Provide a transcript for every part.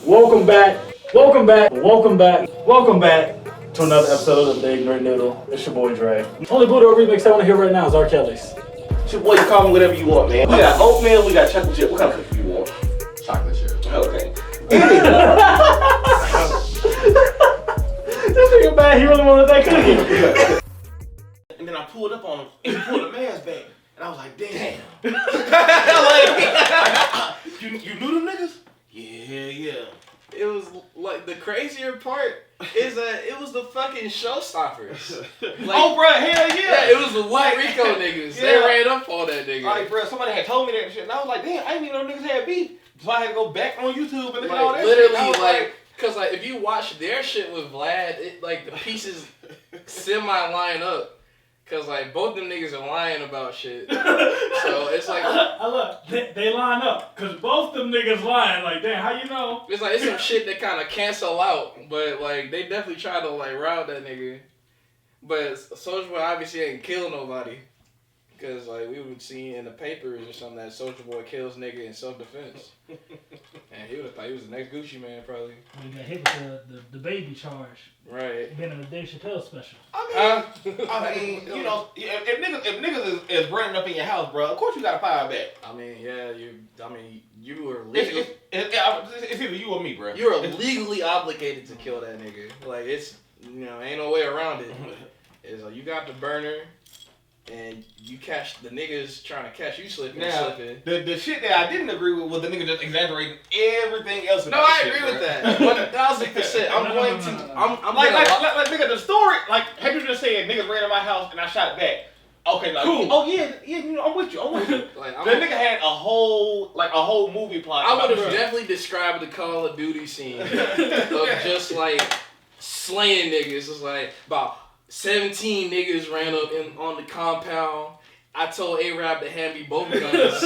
Welcome back to another episode of the Ignorant Noodle. It's your boy Dre. Only Buddha remix I want to hear right now is R. Kelly's. It's your boy, you call me whatever you want, man. We got oatmeal, we got chocolate chip. What kind of cookie you want? Chocolate chip. Okay. This nigga bad, he really wanted that cookie. And then I pulled up on him and he pulled the mask back. And I was like, damn. Like, you knew them niggas? Yeah. It was like the crazier part is that it was the fucking showstoppers. Like, oh, bro, hell yeah. Yeah, it was the white Rico niggas. Yeah. They ran up on that nigga. Like, bro, somebody had told me that shit. And I was like, damn, I didn't even know niggas had beef. So I had to go back on YouTube and look at all that literally, shit. like, cause like if you watch their shit with Vlad, it like the pieces semi line up. Cause like both them niggas are lying about shit. So it's like I look, they line up. Cause both them niggas lying. Like, damn, how you know? it's like it's some shit that kind of cancel out, but like they definitely try to like route that nigga. But Soulja Boy obviously ain't kill nobody. Cause like we would see in the papers or something that Soulja Boy kills nigga in self-defense. And he would have thought he was the next Gucci Man probably. We got hit with the baby charge. Right. Been in the Dave Chappelle special. I mean, you know, if niggas is burning up in your house, bro, of course you gotta fire back. I mean, yeah, you were legally, It's either you or me, bro. you are legally obligated to kill that nigga. Like it's, ain't no way around it. It's like you got the burner, and you catch the niggas trying to catch you slipping. Now, the shit that I didn't agree with was the nigga just exaggerating everything else. No, I agree with that. 1,000%. I'm going to. I'm like nigga, the story. Like, had you just said niggas ran in my house and I shot back? Okay, like, cool. Oh yeah, you know, I'm with you. Like, the nigga had a whole movie plot. I would have definitely described the Call of Duty scene of just like slaying niggas. It's like about 17 niggas ran up on the compound. I told A-Rab to hand me both guns.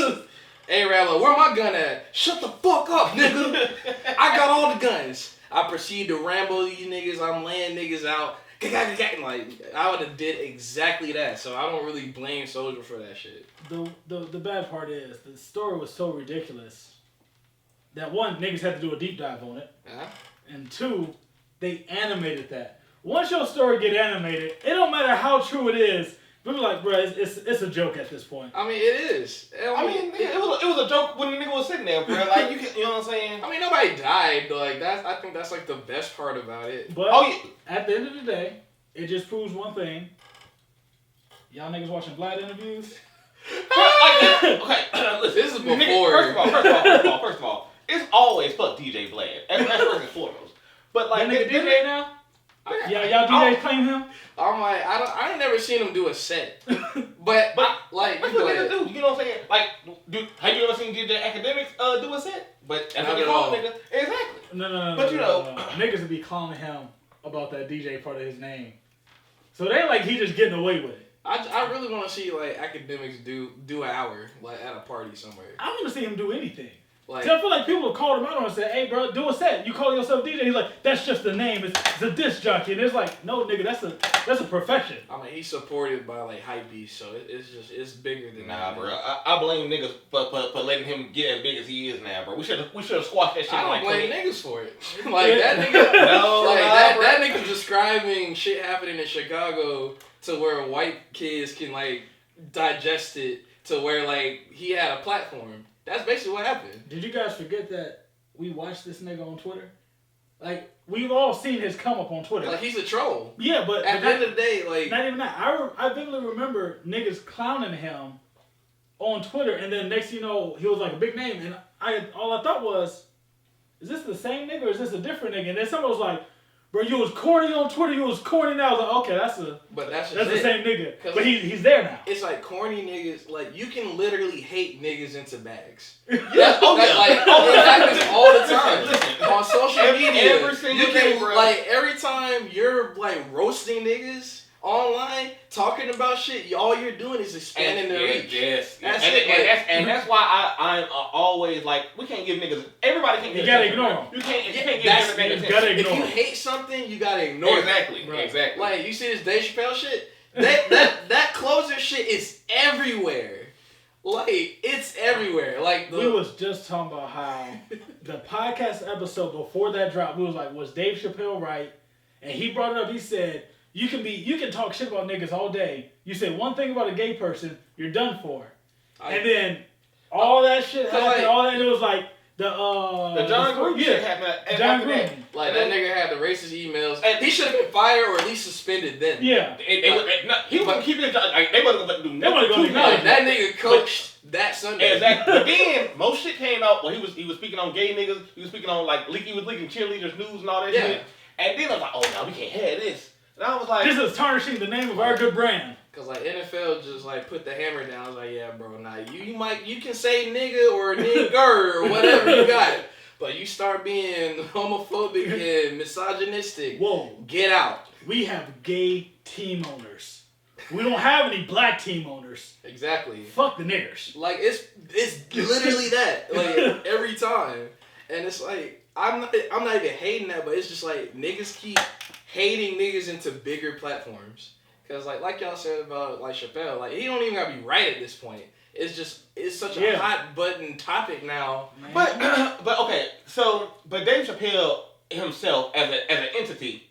A-Rab like, where my gun at? Shut the fuck up, nigga. I got all the guns. I proceed to Rambo these niggas. I'm laying niggas out. Like, I would have did exactly that. So I don't really blame Soulja for that shit. The bad part is the story was so ridiculous that one, niggas had to do a deep dive on it. Uh-huh. And two, they animated that. Once your story get animated, it don't matter how true it is. People like, bro, it's a joke at this point. I mean, it is. It was a joke when the nigga was sitting there, bro. Like, you know what I'm saying? I mean, nobody died. Like I think that's like the best part about it. But at the end of the day, it just proves one thing. Y'all niggas watching Vlad interviews? Okay, listen. This is before. Nigga, first of all, it's always fuck DJ Vlad. That's first and foremost. But like, that nigga DJ now? Yeah, y'all DJs claim him? I'm like, I ain't never seen him do a set. But like, that's what niggas do. You know what I'm saying? Like, have you ever seen DJ Academics do a set? But that's what they call nigga. Exactly. No. But you know, niggas would be clowning him about that DJ part of his name. So they like he just getting away with it. I really want to see like Academics do an hour like at a party somewhere. I want to see him do anything. Like, I feel like people have called him out on it and said, hey, bro, do a set. You call yourself DJ. He's like, that's just the name. It's a disc jockey. And it's like, no, nigga, that's a profession. I mean, he's supported by, like, hypebeasts, so it's bigger than that. Nah, bro. I blame niggas for letting him get as big as he is now, bro. We should have squashed that shit. I don't blame niggas for it. Like, that nigga, that nigga describing shit happening in Chicago to where white kids can, like, digest it to where, like, he had a platform. That's basically what happened. Did you guys forget that we watched this nigga on Twitter? Like, we've all seen his come up on Twitter. Like, he's a troll. Yeah, but at the end of the day, like... Not even that. I vividly remember niggas clowning him on Twitter, and then next thing you know, he was like a big name, and all I thought was, is this the same nigga or is this a different nigga? And then someone was like, bro, you was corny on Twitter, you was corny now. I was like, okay, that's the same nigga. But he's there now. It's like corny niggas, like you can literally hate niggas into bags. Yeah, that happens all the time. Listen, on social media, every single you can like every time you're like roasting niggas online, talking about shit, all you're doing is expanding their reach. Yes, that's why I'm always like, we can't give niggas. Everybody can't. You gotta ignore them. You can't give niggas attention. If you hate something, you gotta ignore it. Exactly. Like you see this Dave Chappelle shit. That closer shit is everywhere. Like, it's everywhere. Like, we was just talking about how the podcast episode before that dropped, we was like, was Dave Chappelle right? And he brought it up. He said, you can talk shit about niggas all day. You say one thing about a gay person, you're done for. And then all that shit happened. Like, all that, it was like the John Gruden shit happened. John Gruden. Like, that nigga had the racist emails. And he should have been fired or at least suspended then. Yeah. He wasn't keeping it. Like, they wasn't going to do nothing. That nigga coached that Sunday. Exactly. But then most shit came out. Well, he was speaking on gay niggas. He was speaking on he was leaking cheerleaders news and all that shit. And then I was like, oh no, we can't have this. And I was like, this is tarnishing the name of our good brand. Cause like NFL just like put the hammer down. I was like, yeah, bro, nah, you can say nigga or nigger or whatever you got, but you start being homophobic and misogynistic. Whoa, get out. We have gay team owners. We don't have any black team owners. Exactly. Fuck the niggers. Like it's literally that. Like every time, and it's like I'm not even hating that, but it's just like niggas keep hating niggas into bigger platforms. Cause like y'all said about like Chappelle, like he don't even gotta be right at this point. It's such a hot button topic now. But okay, but Dave Chappelle himself as an entity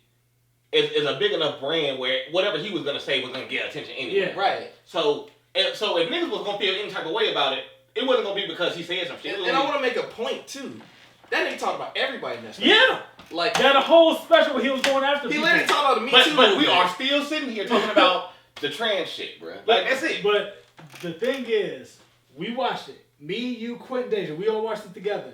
is a big enough brand where whatever he was gonna say was gonna get attention anyway. Yeah. Right. So if niggas was gonna feel any type of way about it, it wasn't gonna be because he said some shit. And I want to make a point too. That nigga talked about everybody in that special. Yeah. Like that a whole special where he was going after he people. literally talked about the Me Too. But we are still sitting here talking about the trans shit, bro. Like that's it. But the thing is, we watched it. Me, you, Quentin, Deja, we all watched it together.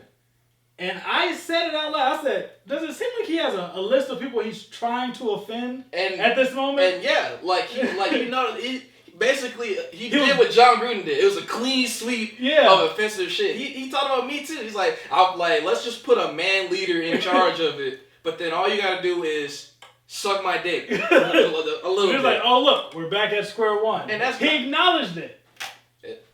And I said it out loud. I said, does it seem like he has a list of people he's trying to offend at this moment? And yeah, basically, he did what John Gruden did. It was a clean sweep of offensive shit. He talked about Me Too. He's like, let's just put a man leader in charge of it. But then all you gotta do is suck my dick a little bit. He was like, oh look, we're back at square one. And he acknowledged it.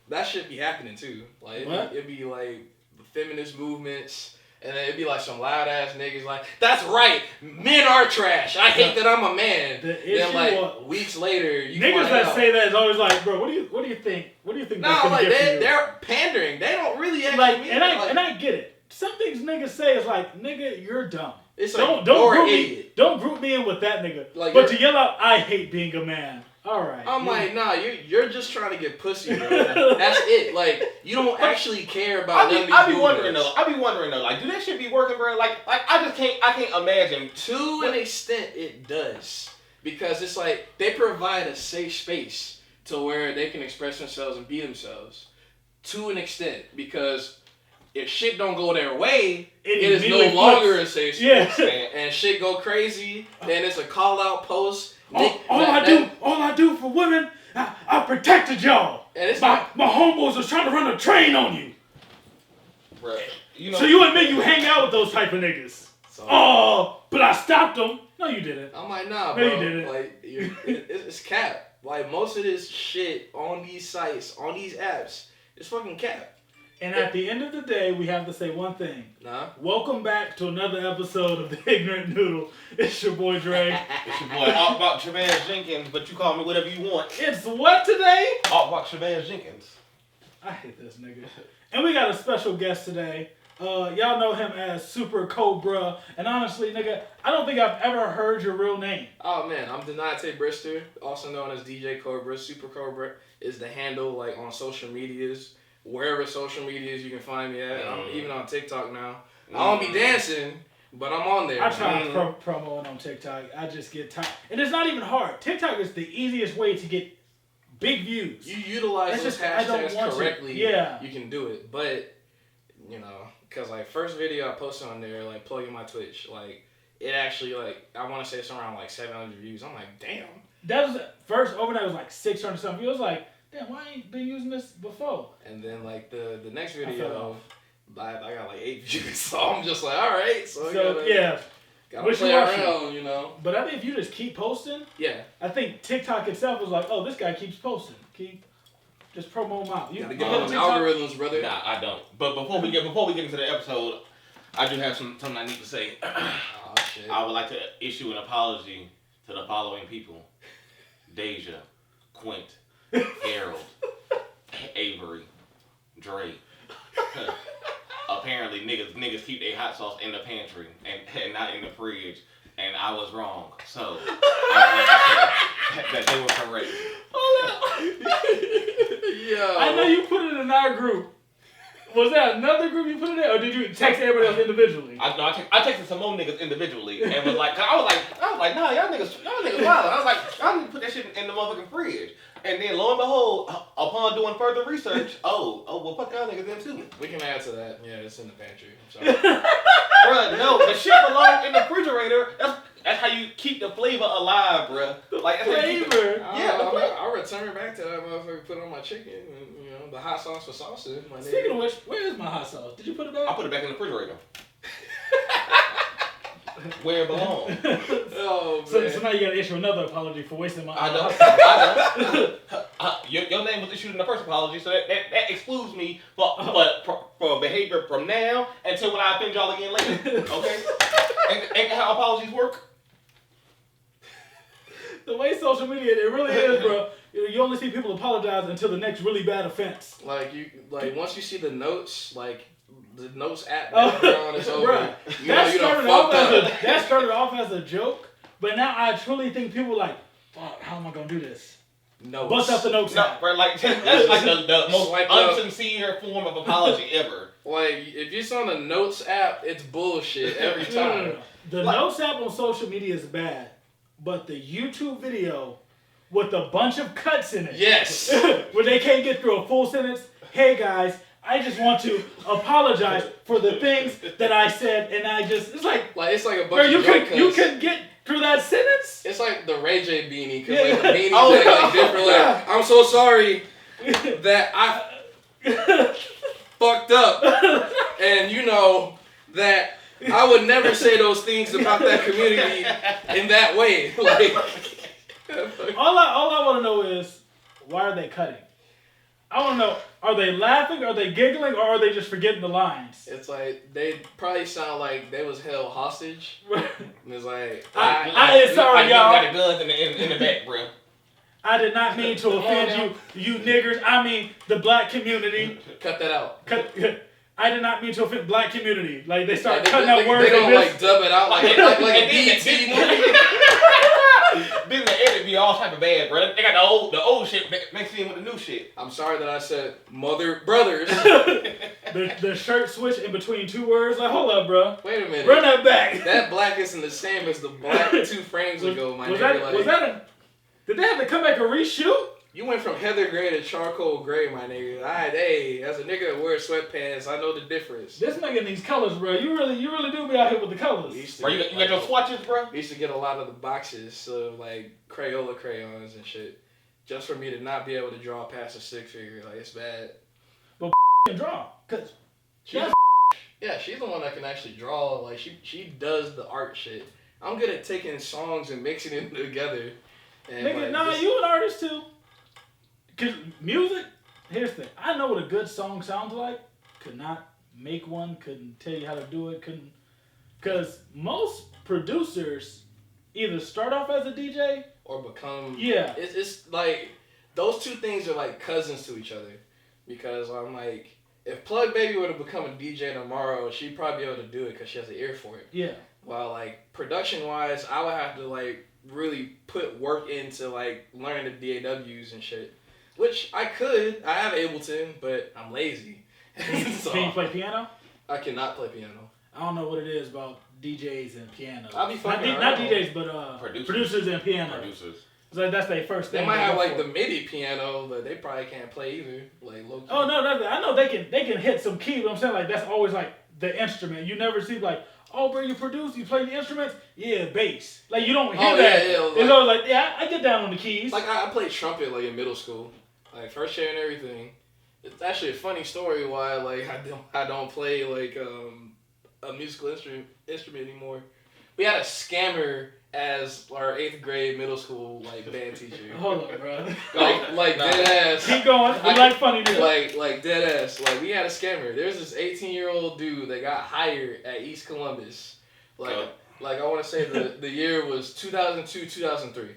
That should be happening too. Like it'd be like the feminist movements. And then it'd be like some loud ass niggas like, that's right, men are trash. I hate that I'm a man. Then like weeks later, you niggas that say that is always like, bro, what do you think? What do you think? No, like they're pandering. They don't really actually mean it. And I get it. Some things niggas say is like, nigga, you're dumb. It's like, don't group me in with that nigga. Like, but to yell out, I hate being a man. All right. I'm like, nah, you're just trying to get pussy, bro. That's it. Like, you don't actually care about none of these I be wondering though, like, do that shit be working, bro? Like I can't imagine. To an extent, it does, because it's like they provide a safe space to where they can express themselves and be themselves. To an extent, because if shit don't go their way, it is no longer a safe space. Yeah. And shit go crazy, then it's a call out post. All I do for women, I protected y'all. And my homeboys was trying to run a train on you. Right. So you admit you hang out with those type of niggas. But I stopped them. No, you didn't. I'm like, nah, bro. No, you didn't. Like, it's cap. Like, most of this shit on these sites, on these apps, it's fucking cap. And at the end of the day, we have to say one thing. Nah. Welcome back to another episode of the Ignorant Noodle. It's your boy Dre. It's your boy Altbach Chavez Jenkins, but you call me whatever you want. It's what today? Altbach Chavez Jenkins. I hate this nigga. And we got a special guest today. Y'all know him as SuperCoBRUH. And honestly, nigga, I don't think I've ever heard your real name. Oh man, I'm Donate Brister, also known as DJ CoBRUH. SuperCoBRUH is the handle like on social medias. Wherever social medias you can find me at. I'm even on TikTok now. I don't be dancing, but I'm on there. I try promoting on TikTok. I just get tired. And it's not even hard. TikTok is the easiest way to get big views. You utilize those hashtags correctly. Yeah. You can do it. But, because like first video I posted on there, like plugging my Twitch, like it actually like, I want to say it's around like 700 views. I'm like, damn. That was, first overnight was like 600 something views. Like, damn, why ain't been using this before? And then like the next video, I got like 8 views, so I'm just like, all right, so gotta play around, But I think if you just keep posting, I think TikTok itself is like, oh, this guy keeps posting, just promo him out. You gotta get on algorithms, brother. Nah, I don't. But before we get into the episode, I do have something I need to say. Oh shit! I would like to issue an apology to the following people: Deja, Quint, Harold, Avery, Dre. Apparently, niggas keep their hot sauce in the pantry and not in the fridge, and I was wrong. So, that they were correct. Yo. I know you put it in our group. Was that another group you put it in, or did you text everybody else individually? I texted some more niggas individually and was like, I was like, nah, y'all niggas wild. I was like, y'all need to put that shit in the motherfucking fridge. And then lo and behold, upon doing further research, well, fuck y'all niggas in too. We can add to that. Yeah, it's in the pantry. I'm sorry. Bruh, no, the shit belongs in the refrigerator. That's how you keep the flavor alive, bruh. Like, that's Flavor. I'll return back to that motherfucker. Put it on my chicken. And, you know, the hot sauce for salsa. Speaking of which, where is my hot sauce? Did you put it back? I put it back in the refrigerator. Where it belongs. Oh, man. So now you gotta issue another apology for wasting my I hot don't. Your name was issued in the first apology, so that excludes me for behavior from now until when I offend y'all again later. Okay? Ain't that how apologies work? The way social media, it really is, bro. You only see people apologize until the next really bad offense. Like once you see the notes, like the notes app background is over. Bruh, that started off as a joke, but now I truly think people like, fuck, how am I gonna do this? Notes. Bust out the notes app. Bro, like that's like the most unsincere form of apology ever. Like if it's on the notes app, it's bullshit every time. No. The notes app on social media is bad, but the YouTube video with a bunch of cuts in it. Yes. Where they can't get through a full sentence. Hey guys, I just want to apologize for the things that I said, and it's like a bunch of you can get through that sentence. It's like the Ray J beanie, because like the beanies like different. Like, I'm so sorry that I fucked up, and you know that I would never say those things about that community in that way. Like, all I want to know is, why are they cutting? I want to know, are they laughing, are they giggling, or are they just forgetting the lines? It's like, they probably sound like they was held hostage. It's like, sorry, y'all. y'all. Got the guns in the back, bro. I did not mean to offend you niggers. I mean the black community. Cut that out. I did not mean to offend black community. Like they start cutting out words. They don't like dub it out like a BET movie. Then the edit be all type of bad, bro. They got the old shit mixed in with the new shit. I'm sorry that I said brothers. the shirt switch in between two words. Like, hold up, bro. Wait a minute. Run that back. That black isn't the same as the black 2 frames ago, my nigga. Did they have to come back and reshoot? You went from heather gray to charcoal gray, my nigga. Hey, as a nigga that wears sweatpants, I know the difference. This nigga needs colors, bro. You really do be out here with the colors. Bro, you got your swatches, bro? We used to get a lot of the boxes of like Crayola crayons and shit, just for me to not be able to draw past a stick figure. Like, it's bad. But can draw, cause she's the one that can actually draw. Like she does the art shit. I'm good at taking songs and mixing them together. And nigga, you an artist too. Cause music, here's the thing. I know what a good song sounds like. Could not make one. Couldn't tell you how to do it. Couldn't. Cause most producers either start off as a DJ or become. Yeah. It's like those two things are like cousins to each other. Because I'm like, if Plug Baby were to become a DJ tomorrow, she'd probably be able to do it because she has an ear for it. Yeah. While like production wise, I would have to like really put work into like learning the DAWs and shit. Which I could. I have Ableton, but I'm lazy. So, can you play piano? I cannot play piano. I don't know what it is about DJs and piano. I'll be fucking not DJs, but producers and piano. So that's their first thing. They might have like the MIDI piano, but they probably can't play either. Like low key. Oh no, I know they can hit some key, but I'm saying like that's always like the instrument. You never see like, oh bro, you produce, you play the instruments? Yeah, bass. Like you don't hear that. Yeah, it's always like, yeah, I get down on the keys. Like I played trumpet like in middle school. Like first year and everything. It's actually a funny story why like I don't play like a musical instrument anymore. We had a scammer as our 8th grade middle school like band teacher. Hold on, bro. Like dead ass. Keep going. We like funny dude. Like dead ass. Like we had a scammer. There's this 18-year-old dude that got hired at East Columbus. Like I want to say the year was 2002, 2003.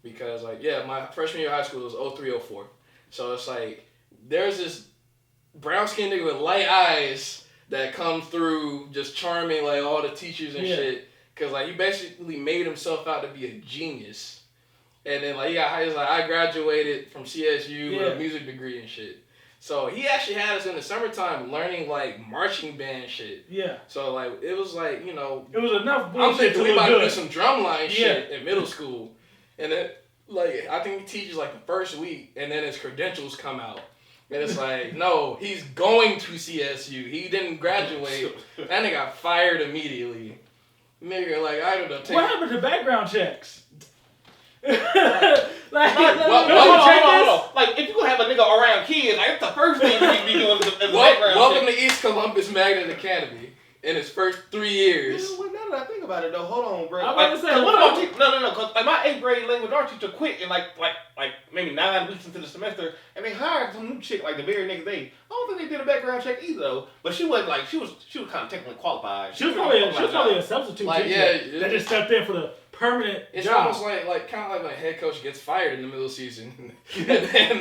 Because like my freshman year of high school was 03, 04. So it's like there's this brown skinned nigga with light eyes that come through just charming like all the teachers and shit. Cause like he basically made himself out to be a genius. And then like he was like, I graduated from CSU with a music degree and shit. So he actually had us in the summertime learning like marching band shit. Yeah. So like it was like, you know, it was enough bullshit. I'm thinking we about to do some drumline shit in middle school. And then like I think he teaches like the first week and then his credentials come out. And it's like, no, he's going to CSU. He didn't graduate. That nigga got fired immediately. Nigga, like, I don't know. What happened to background checks? Hold on. Like, if you gonna have a nigga around kids, like, that's the first thing you need to be doing is a background Welcome check. to East Columbus Magnet Academy in is first 3 years. Yeah, well, now that I think about it, though, hold on, bro. I'm about to say, what about teachers? No, because like, my 8th grade language art teacher quit in like maybe 9 weeks into the semester, and they hired some new chick like the very next day. I don't think they did a background check either, though. But she wasn't like she was kind of technically qualified. She was probably a substitute teacher that just stepped in for the permanent it's job. Almost like kind of like when a head coach gets fired in the middle of the season, and then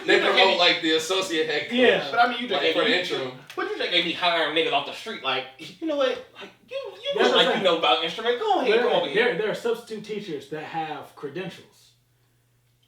they promote like the associate head coach. Yeah, but I mean, you just like, for the interim. But you just gave me hiring niggas off the street, like, you know what, like you look like you know about instruments. Go ahead, come over here. There are substitute teachers that have credentials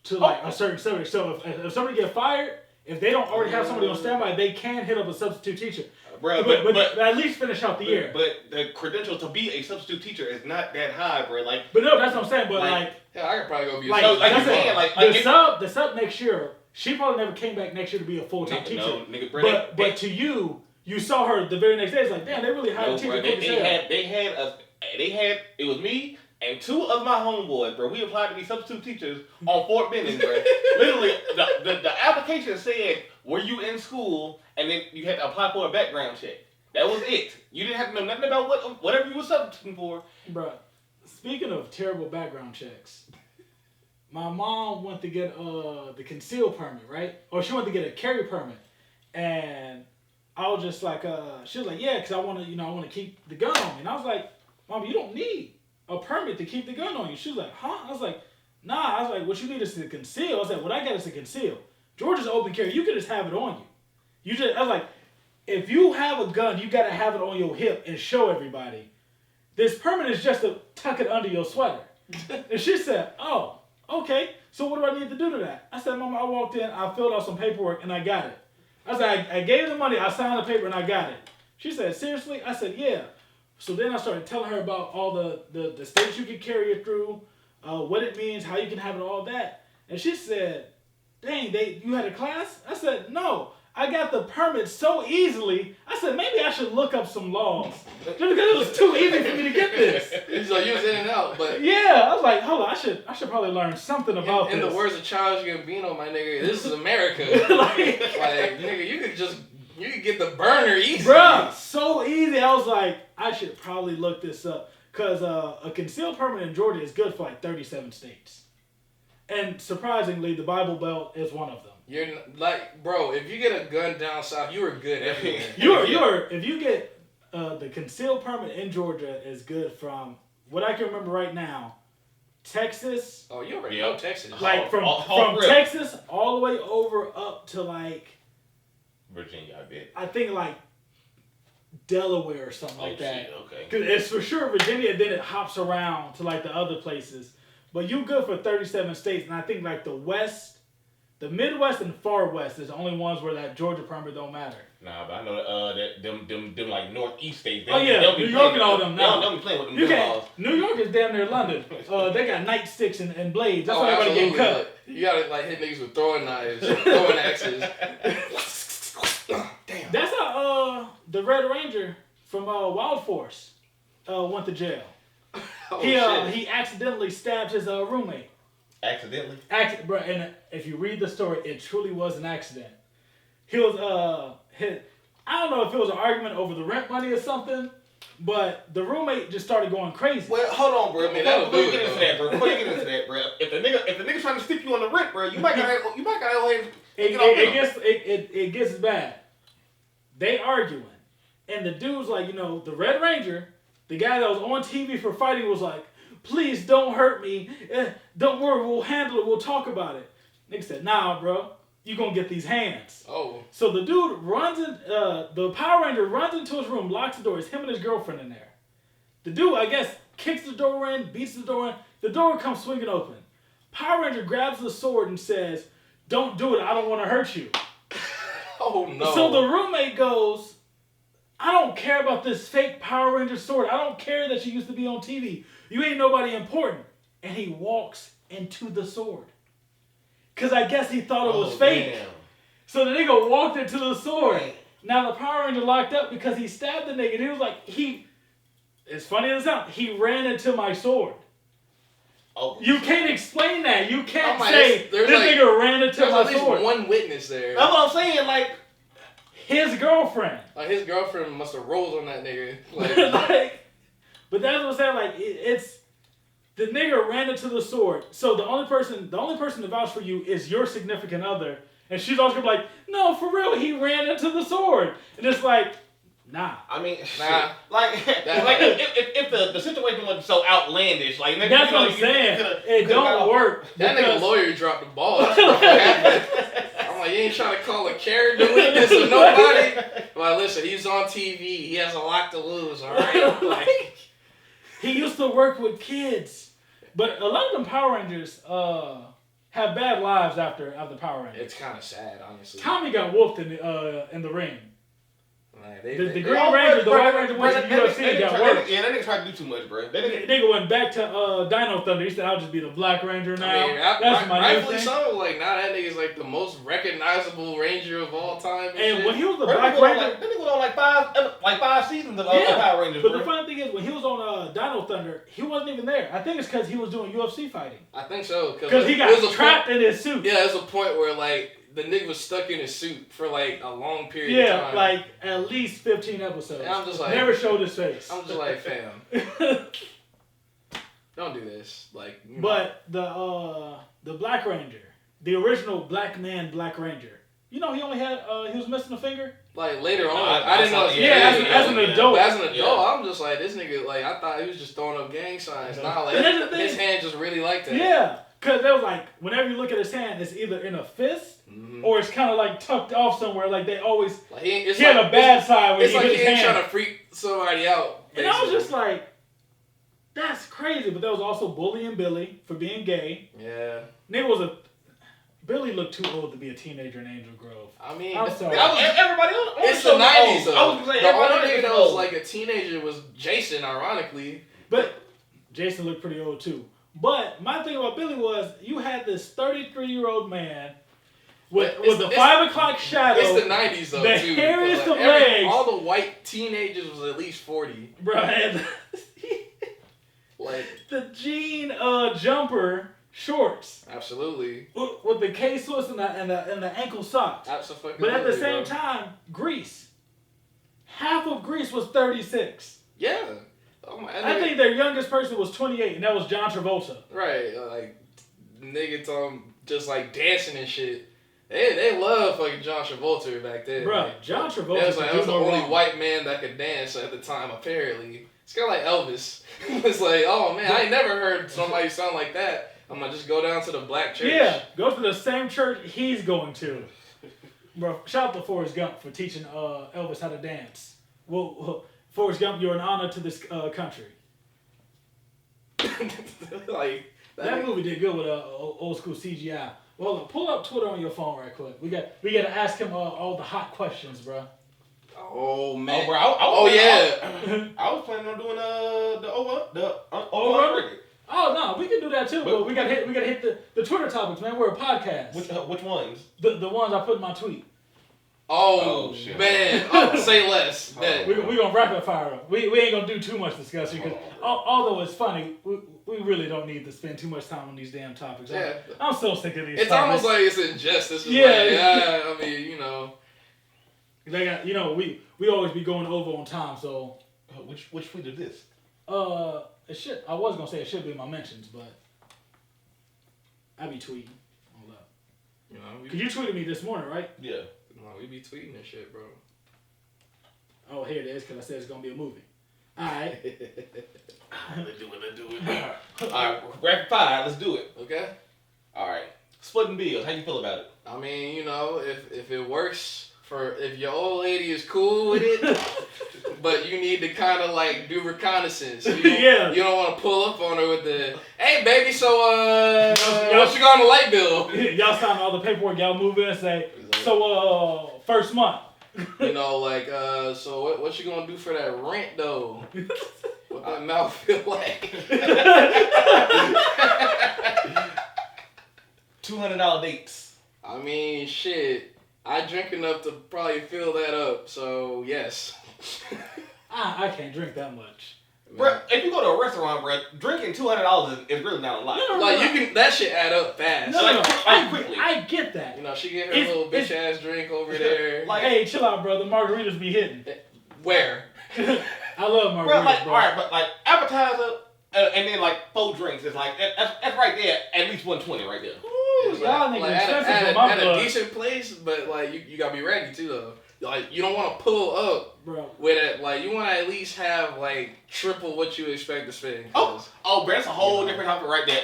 to like a certain subject. So if somebody get fired, if they don't already have somebody on standby, they can hit up a substitute teacher. Bro, but at least finish out the year. But the credential to be a substitute teacher is not that high, bro. Like, but no, that's what I'm saying. But like yeah, I could probably go be a the sub next year. She probably never came back next year to be a full-time teacher. No, nigga, bro, but to you saw her the very next day. It's like, damn, they really hired a teacher. They had it was me and 2 of my homeboys, bro. We applied to be substitute teachers on Fort Benning, bro. Literally, the application said, were you in school? And then you had to apply for a background check. That was it. You didn't have to know nothing about whatever you were substituting for. Bro, speaking of terrible background checks, my mom went to get the conceal permit, right? Or she went to get a carry permit. And I was just like, she was like, yeah, because I want to keep the gun on me. And I was like, Mom, you don't need a permit to keep the gun on you. She was like, huh? I was like, nah. I was like, what you need is to conceal. I was like, what I got is to conceal. Georgia's open carry. You can just have it on you. I was like, if you have a gun, you got to have it on your hip and show everybody. This permit is just to tuck it under your sweater. And she said, oh, okay. So what do I need to do to that? I said, Mama, I walked in, I filled out some paperwork, and I got it. I said, I gave the money, I signed the paper, and I got it. She said, seriously? I said, yeah. So then I started telling her about all the states you can carry it through, what it means, how you can have it, all that. And she said, dang, you had a class? I said, no. I got the permit so easily. I said, maybe I should look up some laws. Just because it was too easy for me to get this. So you was in and out, but... Yeah, I was like, hold on, I should probably learn something about this. In the words of Childish Gambino, my nigga, this is America. like, nigga, you could get the burner easy. Bruh, so easy. I was like, I should probably look this up. Because a concealed permit in Georgia is good for like 37 states. And surprisingly, the Bible Belt is one of them. You're like, bro, if you get a gun down south, you are good everywhere. If you get the concealed permit in Georgia is good from what I can remember right now, Texas. Oh, you already know Texas. Like from Texas all the way over up to like Virginia, I bet. I think like Delaware or something like that. Shit, okay. Because it's for sure Virginia, and then it hops around to like the other places. But you good for 37 states, and I think like the West. The Midwest and Far West is the only ones where that Georgia permit don't matter. Nah, but I know that them like Northeast states. New York and all them now. They'll be playing with them laws. New York is damn near London. They got nightsticks and blades. That's why everybody getting cut. You gotta like hit niggas with throwing knives, throwing axes. Damn. That's how the Red Ranger from Wild Force went to jail. He accidentally stabbed his roommate. Accidentally? Bro, and if you read the story, it truly was an accident. He was I don't know if it was an argument over the rent money or something, but the roommate just started going crazy. Well, hold on, bro. Before you get into that, bro. If the nigga's trying to stick you on the rent, bro, you might gotta go ahead and it gets bad. They arguing, and the dude's like, the Red Ranger, the guy that was on TV for fighting, was like, please don't hurt me. Don't worry, we'll handle it. We'll talk about it. Nigga said, nah, bro. you gonna get these hands. Oh. So the dude runs in, the Power Ranger runs into his room, locks the door. It's him and his girlfriend in there. The dude, I guess, kicks the door in, beats the door in. The door comes swinging open. Power Ranger grabs the sword and says, "Don't do it. I don't want to hurt you." Oh no. So the roommate goes, "I don't care about this fake Power Ranger sword. I don't care that you used to be on TV. You ain't nobody important." And he walks into the sword. Because I guess he thought it was fake. Damn. So the nigga walked into the sword. Now the Power Ranger locked up because he stabbed the nigga. And he was like, it's funny as hell, he ran into my sword. Oh. You can't explain that. You can't like, say, this nigga ran into my There's at least sword. one witness there. That's what I'm saying, like... His girlfriend. Like, his girlfriend must have rolled on that nigga. But that's what I'm saying. Like, it's the nigga ran into the sword. So the only person to vouch for you is your significant other, and she's always gonna be like, "No, for real, he ran into the sword." And it's like, nah. I mean, nah. If the situation wasn't so outlandish, like that's what I'm saying. It don't work. That nigga lawyer dropped the ball. That's what happened. I'm like, you ain't trying to call a character witness or nobody. Like, listen, he's on TV. He has a lot to lose. All right. Like, he used to work with kids, but a lot of them Power Rangers have bad lives after Power Rangers. it's kind of sad, honestly. Tommy got whooped in the ring. Like, The Green Ranger, the White Ranger went to UFC and got worked. Yeah, that nigga tried to do too much, bro. Nigga went back to Dino Thunder. He said, "I'll just be the Black Ranger now." I mean, That's my new rightfully thing. so. Like, now that nigga's like the most recognizable Ranger of all time. And And shit. when he was the That Black nigga Ranger, that nigga was on like five seasons of Power Rangers, but bro. the funny thing is, when he was on Dino Thunder, he wasn't even there. I think it's because he was doing UFC fighting. I think so. Because he got trapped in his suit. Yeah, there's a point where like the nigga was stuck in his suit for like a long period of time. Yeah, like at least 15 episodes. And I'm just like, never showed his face. I'm just like, fam, don't do this. Like, you know. But the Black Ranger, the original Black Ranger. You know, he only had he was missing a finger. Like later on, I I didn't know. As an adult. But as an adult, I'm just like, this nigga. Like, I thought he was just throwing up gang signs. Nah, like his hand just really like that. Yeah, because they was like, whenever you look at his hand, it's either in a fist or it's kind of like tucked off somewhere. Like they always like he had a bad side where it's he like hit he his ain't hand. trying to freak somebody out. And I was just like, that's crazy. But there was also bullying Billy for being gay. Yeah. Billy looked too old to be a teenager in Angel Grove. I mean, I'm sorry. Everybody else. It's the 90s though. I was gonna say the everybody only nigga that else was like a teenager was Jason, ironically. But Jason looked pretty old too. But my thing about Billy was you had this 33-year-old man with the 5 o'clock shadow. It's the 90s though, the too. hairiest Like, of legs. all the white teenagers was at least 40. Bro, and Like, the jean jumper shorts absolutely. with the K-Swiss and the ankle socks. Absolutely. But at the same time, Grease. Half of Grease was 36. Yeah. Oh my, I think their youngest person was 28, and that was John Travolta. Right, like nigga Tom just like dancing and shit. They love fucking John Travolta back then. Bro, like, John Travolta. That was the only wrong. white man that could dance at the time, apparently. It's kind of like Elvis. It's like, oh man, I ain't never heard somebody sound like that. I'm gonna just go down to the black church. Yeah, go to the same church he's going to. Bro, shout out to Forrest Gump for teaching Elvis how to dance. Well, Forrest Gump, you're an honor to this country. Like that movie did good with old school CGI. Well, pull up Twitter on your phone right quick. We got to ask him all the hot questions, bro. Oh man. Oh, bro, I was planning on doing the over. Oh no, we can do that too. But we gotta hit the Twitter topics, man. We're a podcast. Which ones? The ones I put in my tweet. Oh shit. man. Say less. We gonna rapid fire them. We ain't gonna do too much discussion because although it's funny, we really don't need to spend too much time on these damn topics. Yeah. I'm so sick of these. It's topics. almost like it's injustice. Yeah. I mean, you know. They got, we always be going over on time, so. Which tweet is this? It should. I was gonna say it should be in my mentions, but I be tweeting. Hold up. You know, Cause you tweeted me this morning, right? Yeah. No, we be tweeting and shit, bro. Oh, here it is, because I said it's going to be a movie. All right. Let's do it. All right, rapid fire. Let's do it. Okay. All right. Splitting bills. How you feel about it? I mean, you know, if it works if your old lady is cool with it, but you need to kind of like do reconnaissance. You don't want to pull up on her with the, hey baby, so what you got on the light bill? Y'all sign all the paperwork. Y'all move in and say, so first month. You know, like so what you gonna do for that rent though? What that mouth feel like? $200 dates. I mean, shit. I drink enough to probably fill that up, so yes. I can't drink that much. Bro, if you go to a restaurant, bro, drinking $200 is really not a lot. No, like, you can, that shit add up fast. No, quickly. I get that. You know, she get her little bitch ass drink over there. Like, hey, chill out, bro. The margaritas be hitting. Where? I love margaritas, bro. Like, bro. alright, but like appetizer and then like 4 drinks is like that's right there. At least 120 right there. Ooh, y'all niggas expensive for my at blood. a decent place, but like you gotta be ready too though. Like you don't want to pull up, bro. With it. Like you want to at least have like triple what you expect to spend. Bro, that's a whole different topic right there.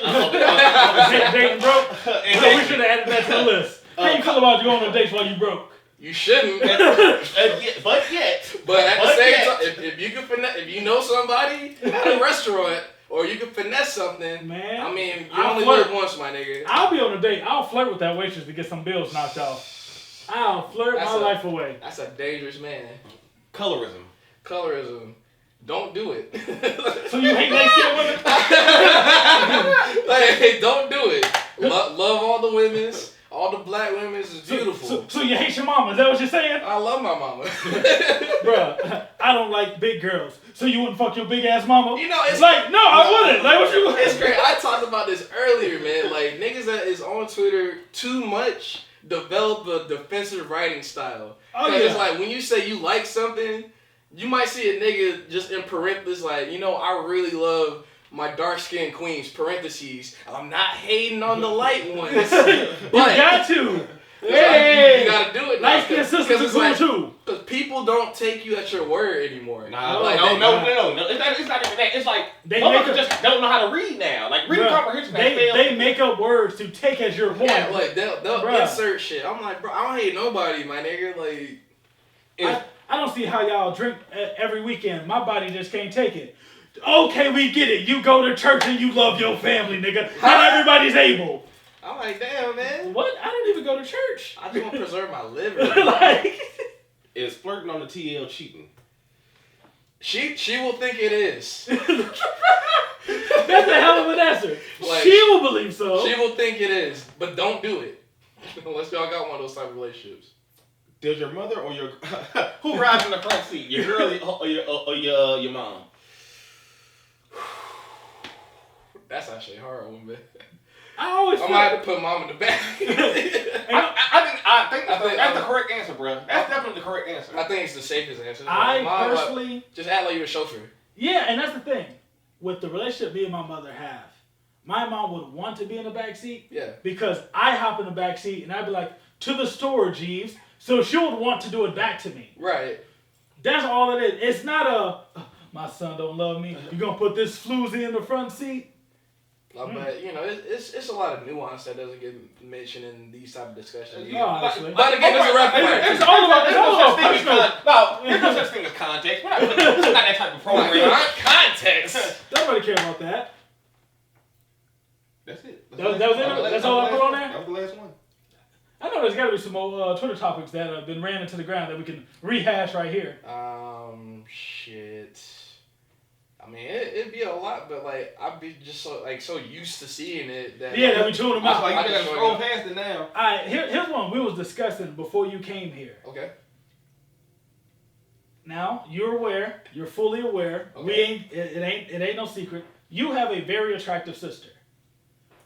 Dating broke. So we should have added that to the list. How you feel about you going on dates while you broke? You shouldn't. But at the same time, if you can if you know somebody at a restaurant. Or you can finesse something. Man. I mean, you only live once, my nigga. I'll be on a date. I'll flirt with that waitress to get some bills knocked off. I'll flirt my life away. That's a dangerous man. Colorism. Don't do it. So you hate light-skinned women? Like, don't do it. Love all the women's. All the black women is beautiful. So you hate your mama? Is that what you're saying? I love my mama. Bruh, I don't like big girls. So you wouldn't fuck your big ass mama? You know, it's like, no, I wouldn't. Like, what you? It's great. I talked about this earlier, man. Like, niggas that is on Twitter too much develop a defensive writing style. Because it's like, when you say you like something, you might see a nigga just in parentheses, like, you know, I really love my dark-skinned queens, parentheses. I'm not hating on the light ones. But you got to. Hey, you gotta do it now. Light-skinned sisters is cool too. Because people don't take you at your word anymore. No. It's not even that. It's like they just don't know how to read now. Like reading comprehension. They make up words to take as your point. Yeah, like they'll insert shit. I'm like, bro, I don't hate nobody, my nigga. Like, I don't see how y'all drink every weekend. My body just can't take it. Okay, we get it. You go to church and you love your family, nigga. Not everybody's able. I'm like, damn, man. What? I don't even go to church. I just want to preserve my liver. Like, is flirting on the TL cheating? She will think it is. That's a hell of an answer. Like, she will believe so. She will think it is, but don't do it unless y'all got one of those type of relationships. Does your mother or your who rides in the front seat? Your girl or your mom? That's actually a hard one, man. I'm gonna have to put mom in the back. I think that's the correct answer, bro. That's definitely the correct answer. I think it's the safest answer. I personally just act like you're a chauffeur. Yeah, and that's the thing with the relationship me and my mother have. My mom would want to be in the back seat. Yeah. Because I hop in the back seat and I'd be like, to the store, Jeeves. So she would want to do it back to me. Right. That's all it is. It's not my son don't love me. You gonna put this floozy in the front seat? But you know, it's a lot of nuance that doesn't get mentioned in these type of discussions. No, honestly. But again, it's a reference. It's all about there's no such thing as context. We're not that type of program. Context. Nobody care about that. That's it. That was it. That's all I put on there. That was the last one. I know there's got to be some more Twitter topics that have been ran into the ground that we can rehash right here. Shit. I mean, it'd be a lot, but like I'd be just so used to seeing it that that we tune them out. Like you gotta scroll past it now. All right, here's one we was discussing before you came here. Okay. Now you're aware, you're fully aware. Okay. It ain't no secret. You have a very attractive sister.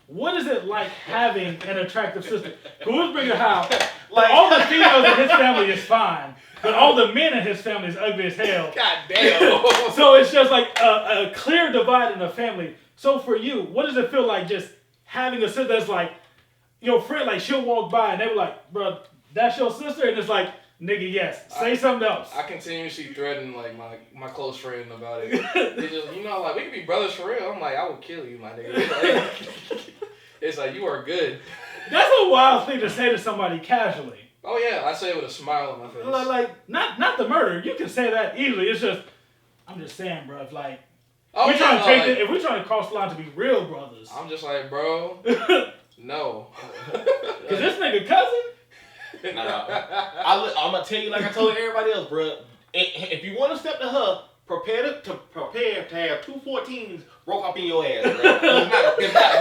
What is it like having an attractive sister? Who's bringing how? Like all the females in his family is fine. But all the men in his family is ugly as hell. God damn. So it's just like a clear divide in the family. So for you, what does it feel like just having a sister that's like, your friend, like she'll walk by and they were like, bro, that's your sister? And it's like, nigga, yes. Say something else. I continuously threaten like my close friend about it. They just, you know, like we could be brothers for real. I'm like, I will kill you, my nigga. It's like you are good. That's a wild thing to say to somebody casually. Oh yeah, I say it with a smile on my face. Like not the murder. You can say that easily. It's just I'm just saying, bro. If like if we're trying to cross the line to be real brothers, I'm just like, bro, no. Cause this nigga cousin. Nah, I'm gonna tell you like I told everybody else, bro. If you want to step to her, prepare to have 2 14s broke up in your ass, bro. It's not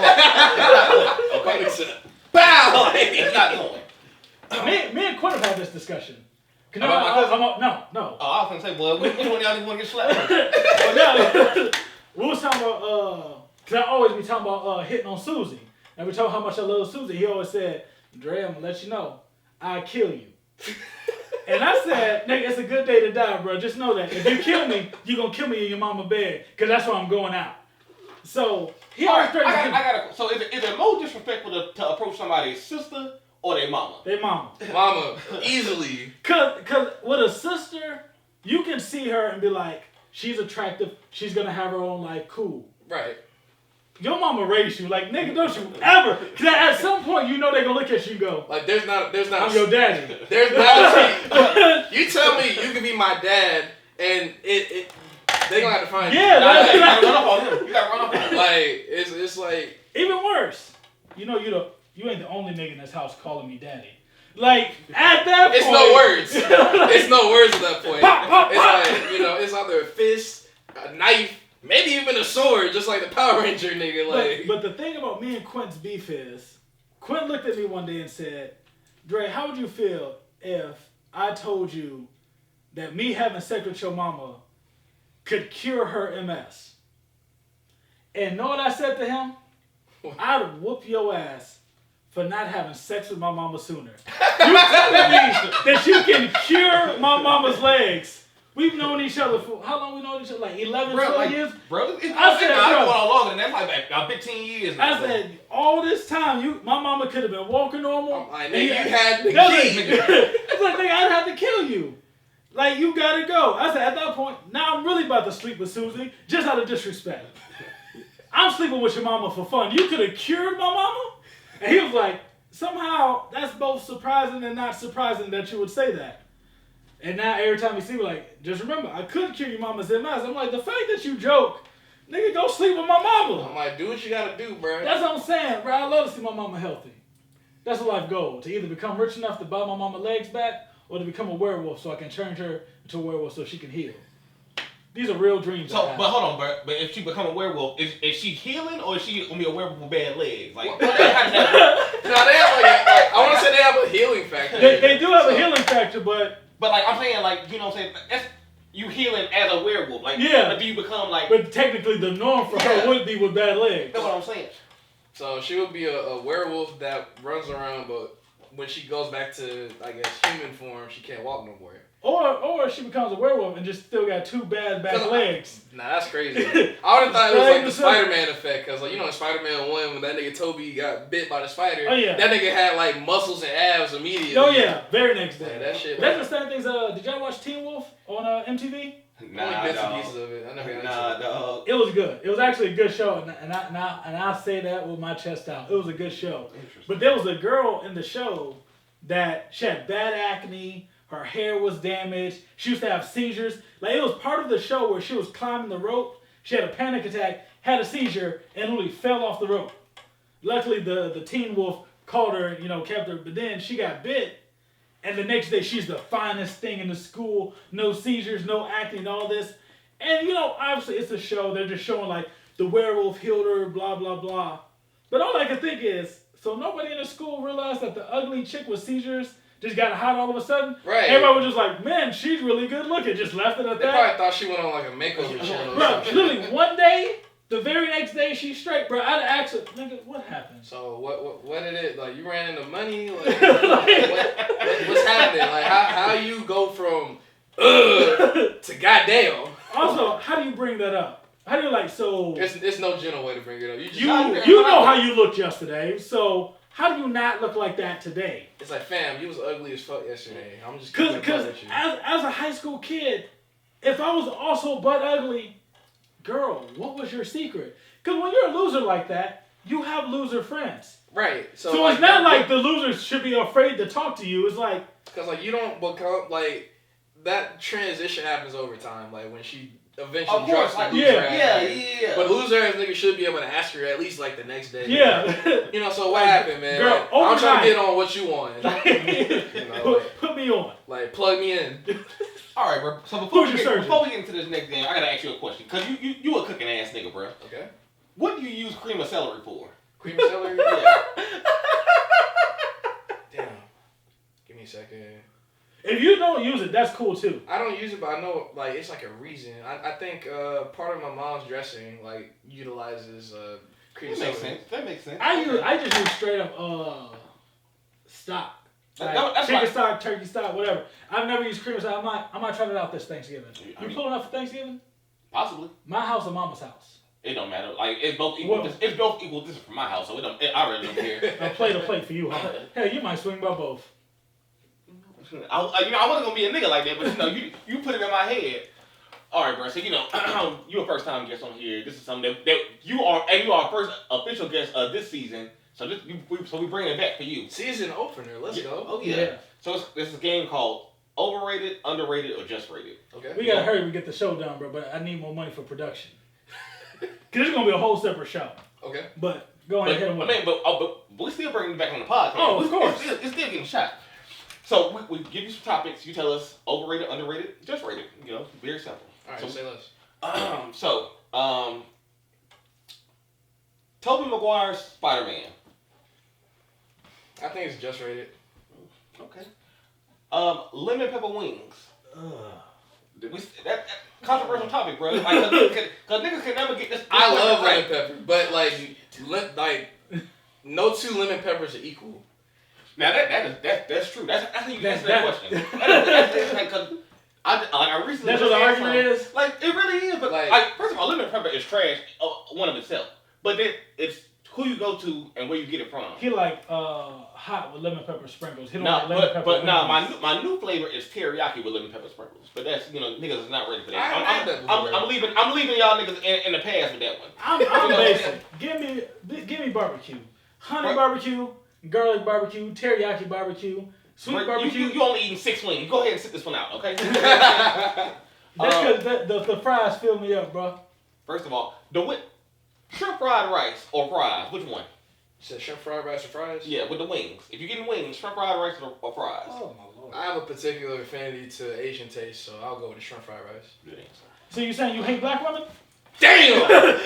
going. Okay. Bow. It's not going. Me and Quinn have had this discussion. About my cousin? No. Oh, I was gonna say, boy, which one of y'all want to get slapped? We was talking about, cause I always be talking about hitting on Susie. And we told how much I love Susie. He always said, Dre, I'm gonna let you know, I kill you. And I said, nigga, it's a good day to die, bro. Just know that. If you kill me, you gonna kill me in your mama bed. Cause that's where I'm going out. So, he always So is it more disrespectful to approach somebody's sister or their mama? Their mama. Mama, easily. Cause with a sister, you can see her and be like, she's attractive, she's gonna have her own life, cool. Right. Your mama raised you, like nigga, don't you ever? Cause at some point you know they gonna look at you and go, like there's not. I'm your daddy. There's not. You tell me you can be my dad, and they gonna have to find you. Yeah, you gotta run up on him. You gotta run up on him. Like it's like even worse. You know you ain't the only nigga in this house calling me daddy. Like at that point, it's no words. It's no words at that point. Pop, pop, it's pop. like it's either a fist, a knife, maybe even a sword, just like the Power Ranger nigga. Like, but the thing about me and Quint's beef is, Quint looked at me one day and said, "Dre, how would you feel if I told you that me having sex with your mama could cure her MS?" And know what I said to him? I'd whoop your ass for not having sex with my mama sooner. You telling me that you can cure my mama's legs? We've known each other for, how long we known each other? Like 11, 12 years? Bro, I said, I've been on longer than that, like 15 years now. I said, all this time, my mama could have been walking normal. And you had the key. It's like, nigga, I'd have to kill you. Like, you gotta go. I said, at that point, now I'm really about to sleep with Susie, just out of disrespect. I'm sleeping with your mama for fun. You could have cured my mama? And he was like, somehow, that's both surprising and not surprising that you would say that. And now every time you see me, like, just remember, I could cure your mama's MS. I'm like, the fact that you joke, nigga, go sleep with my mama. I'm like, do what you gotta do, bro. That's what I'm saying, bro. I love to see my mama healthy. That's a life goal, to either become rich enough to buy my mama legs back or to become a werewolf so I can turn her into a werewolf so she can heal. These are real dreams. So, but hold on, bro. But if she become a werewolf, is she healing or is she gonna be a werewolf with bad legs? Like, No, they have like I want to say they have a healing factor. They do have a healing factor, but like I'm saying, like you know what I'm saying, that's you healing as a werewolf. Like, yeah. But do you become like? But technically, the norm for her would be with bad legs. That's what I'm saying. So she would be a werewolf that runs around, but when she goes back to, I guess, human form, she can't walk no more. Or she becomes a werewolf and just still got 2 bad back legs. Nah, that's crazy. I would have thought it was like the Spider-Man effect, cause like you know in Spider-Man 1 when that nigga Toby got bit by the spider, that nigga had like muscles and abs immediately. Oh yeah, very next day. Yeah, that shit. That's the same things. Did y'all watch Teen Wolf on MTV? Nah, bits and pieces of it. I never got dog. It was good. It was actually a good show, and I say that with my chest out. It was a good show. But there was a girl in the show that she had bad acne. Her hair was damaged. She used to have seizures. Like, it was part of the show where she was climbing the rope. She had a panic attack, had a seizure, and literally fell off the rope. Luckily, the Teen Wolf called her, kept her. But then she got bit, and the next day she's the finest thing in the school. No seizures, no acne, and all this. And, obviously it's a show. They're just showing, like, the werewolf healed her, blah, blah, blah. But all I could think is, so nobody in the school realized that the ugly chick with seizures just got hot all of a sudden. Right. Everybody was just like, man, she's really good looking. Just left it at they that. They probably thought she went on like a makeover channel. Bro, literally one day, the very next day, she's straight. Bro, I'd ask her, nigga, what happened? So what did it, like, you ran into money? Like, what's happening? Like, how you go from, to goddamn? Also, how do you bring that up? How do you It's no gentle way to bring it up. You know how you looked yesterday, so how do you not look like that today? It's like, fam, you was ugly as fuck yesterday. I'm just because as a high school kid, if I was also butt ugly, girl, what was your secret? Because when you're a loser like that, you have loser friends. Right. So like, it's not like the losers should be afraid to talk to you. It's like because like you don't become like that transition happens over time. Like when she eventually drops the loser ass. But loser ass nigga should be able to ask her at least like the next day. Yeah. You know. So what happened, man? Girl, like, I'm trying to get on what you want. You know, put me on. Like plug me in. All right, bro. So before we get into this next game, I gotta ask you a question. Cause you a cooking ass nigga, bro. Okay. What do you use cream of celery for? Cream of celery? Yeah. Damn. Give me a second. If you don't use it, that's cool too. I don't use it, but I know like it's like a reason. I think part of my mom's dressing like utilizes cream of celery. That makes sense. I just use straight up stock. Like chicken stock, turkey stock, whatever. I've never used cream of celery. I might try it out this Thanksgiving. You pulling up for Thanksgiving? Possibly. My house or mama's house? It don't matter. Like it's both equal. It's both equal distance from my house, so I really don't care. A plate for you, huh? Hell, you might swing by both. I wasn't gonna be a nigga like that, but you put it in my head. All right, bro. So you're a first time guest on here. This is something that you are first official guest of this season. So we bring it back for you. Season opener. Let's go. Oh yeah. So this is a game called Overrated, Underrated, or Just Rated. Okay. We gotta hurry. We get the show done, bro. But I need more money for production. Cause it's gonna be a whole separate show. Okay. But go ahead and but we still bringing it back on the podcast. Oh, of course. It's still getting shot. So we give you some topics. You tell us overrated, underrated, just rated. Very simple. All right. Say less. Tobey Maguire's Spider-Man. I think it's just rated. Okay. Lemon pepper wings. That controversial topic, bro. Like, cause niggas can never get this. I love lemon pepper, but like no two lemon peppers are equal. Now that's true. That's how you answer that question. That's I recently. That's what the argument is. Like it really is, but like first of all, lemon pepper is trash one of itself. But then it's who you go to and where you get it from. He like hot with lemon pepper sprinkles. He don't like lemon pepper. But my new flavor is teriyaki with lemon pepper sprinkles. But that's niggas is not ready for that. I'm leaving y'all niggas in the past with that one. I'm basic. Give me barbecue, honey barbecue, garlic barbecue, teriyaki barbecue, sweet barbecue. You only eating 6 wings. Go ahead and sit this one out, okay? That's because the fries fill me up, bro. First of all, shrimp fried rice or fries? Which one? You said shrimp fried rice or fries? Yeah, with the wings. If you're getting wings, shrimp fried rice or fries? Oh my lord. I have a particular affinity to Asian taste, so I'll go with the shrimp fried rice. Good answer. So you saying you hate black women? Damn! That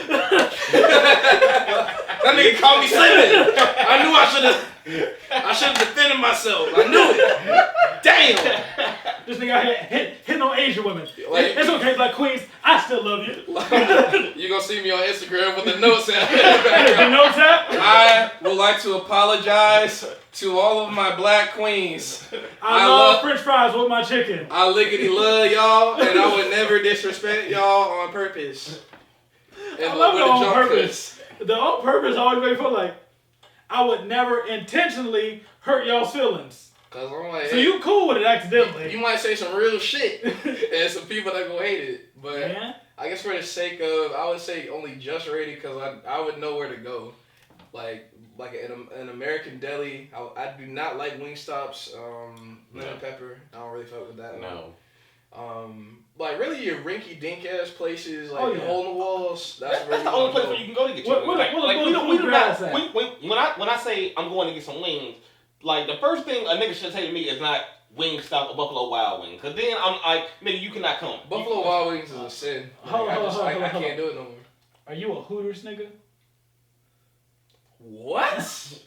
nigga called me slipping. I knew I should have defended myself. I knew it. Damn! This nigga out here hitting on Asian women. Like, it's okay, black queens. I still love you. You gonna see me on Instagram with the notes app. The notes app? I would like to apologize to all of my black queens. I love French fries with my chicken. I lickety love y'all, and I would never disrespect y'all on purpose. And I love it on purpose. The on purpose always make me feel like I would never intentionally hurt y'all's feelings. Cause I'm like, so you cool with it accidentally. You might say some real shit, and some people that gonna hate it. But I guess for the sake of, I would say only just rated, cause I would know where to go. Like in an American deli, I do not like Wingstop's lemon pepper. I don't really fuck with that. No. Like really your rinky dink ass places, like hole in the walls. That's the only place where you can go to get your wings. When I say I'm going to get some wings, like the first thing a nigga should say to me is not Wingstop or Buffalo Wild Wings, cause then I'm like, nigga, you cannot come. Buffalo Wild Wings is a sin. I can't do it no more. Are you a Hooters nigga? What?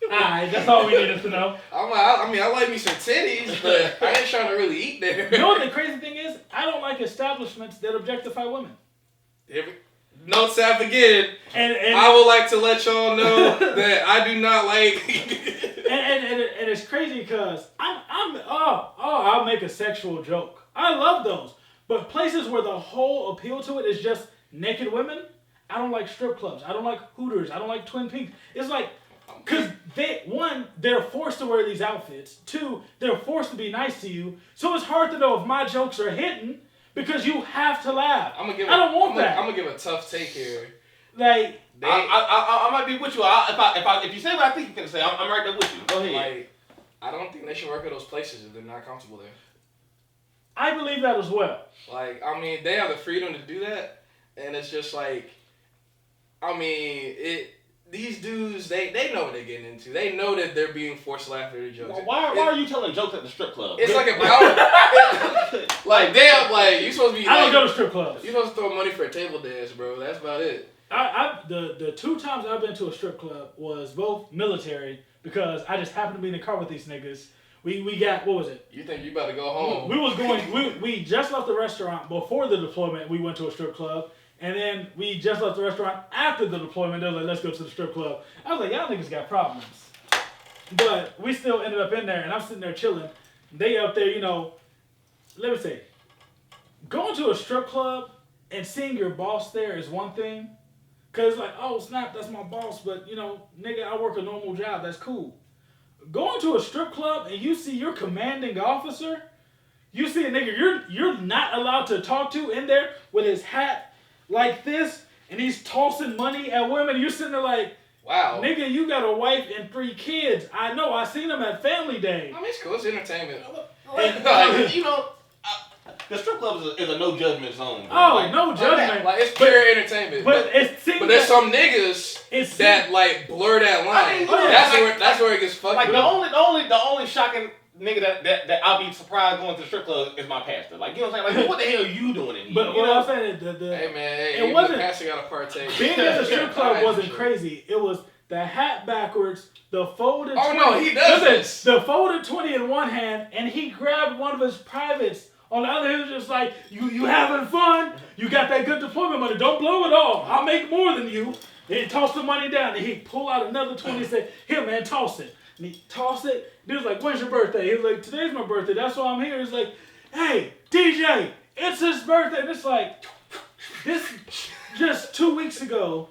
Alright, that's all we needed to know. I like me some titties, but I ain't trying to really eat there. You know what the crazy thing is? I don't like establishments that objectify women. Notes app again. And I would like to let y'all know that I do not like. and it's crazy because I'll make a sexual joke. I love those, but places where the whole appeal to it is just naked women. I don't like strip clubs. I don't like Hooters. I don't like Twin Peaks. It's like, because they're forced to wear these outfits. 2, they're forced to be nice to you. So it's hard to know if my jokes are hitting because you have to laugh. I don't want that. I'm going to give a tough take here. Like, I might be with you. If you say what I think you're gonna say, I'm right there with you. Go ahead. Like, I don't think they should work at those places if they're not comfortable there. I believe that as well. Like, I mean, they have the freedom to do that, and it's just like, I mean, these dudes, they know what they're getting into. They know that they're being forced to laugh at their jokes. Why are you telling jokes at the strip club? It's like a power. Like, damn, like, you supposed to be. I don't go to strip clubs. You supposed to throw money for a table dance, bro. That's about it. The 2 times I've been to a strip club was both military because I just happened to be in the car with these niggas. We got, what was it? You think you about to go home? We just left the restaurant before the deployment. We went to a strip club. And then we just left the restaurant after the deployment. They were like, let's go to the strip club. I was like, y'all niggas got problems. But we still ended up in there, and I'm sitting there chilling. They up there, you know, let me say, going to a strip club and seeing your boss there is one thing. Because like, oh, snap, that's my boss. But, you know, nigga, I work a normal job. That's cool. Going to a strip club and you see your commanding officer, you see a nigga you're not allowed to talk to in there with his hat like this, and he's tossing money at women. You're sitting there like, wow, nigga, you got a wife and 3 kids. I know. I seen them at Family Day. I mean, it's cool. It's entertainment. Like, you know, the strip club is a no judgment zone. Bro. Oh, like, no judgment. Like, it's pure entertainment. But there's some niggas that like blur that line. I mean, that's where it gets fucked. Like the only shocking nigga that I'll be surprised going to the strip club is my pastor. Like, you know what I'm saying? Like, what the hell are you doing in here? But what I'm saying is hey man, it wasn't. The pastor got to partake. Being at the strip club wasn't crazy. It was the hat backwards, the folded. Oh 20, no, he does this. The folded 20 in one hand, and he grabbed one of his privates. On the other hand, he was just like, you having fun? You got that good deployment money. Don't blow it all. I'll make more than you. And he tossed the money down, and he pulled out another 20 and said, here, man, toss it. And he tossed it. Dude was like, when's your birthday? He was like, today's my birthday. That's why I'm here. He's like, hey, DJ, it's his birthday. And it's like, this, just 2 weeks ago,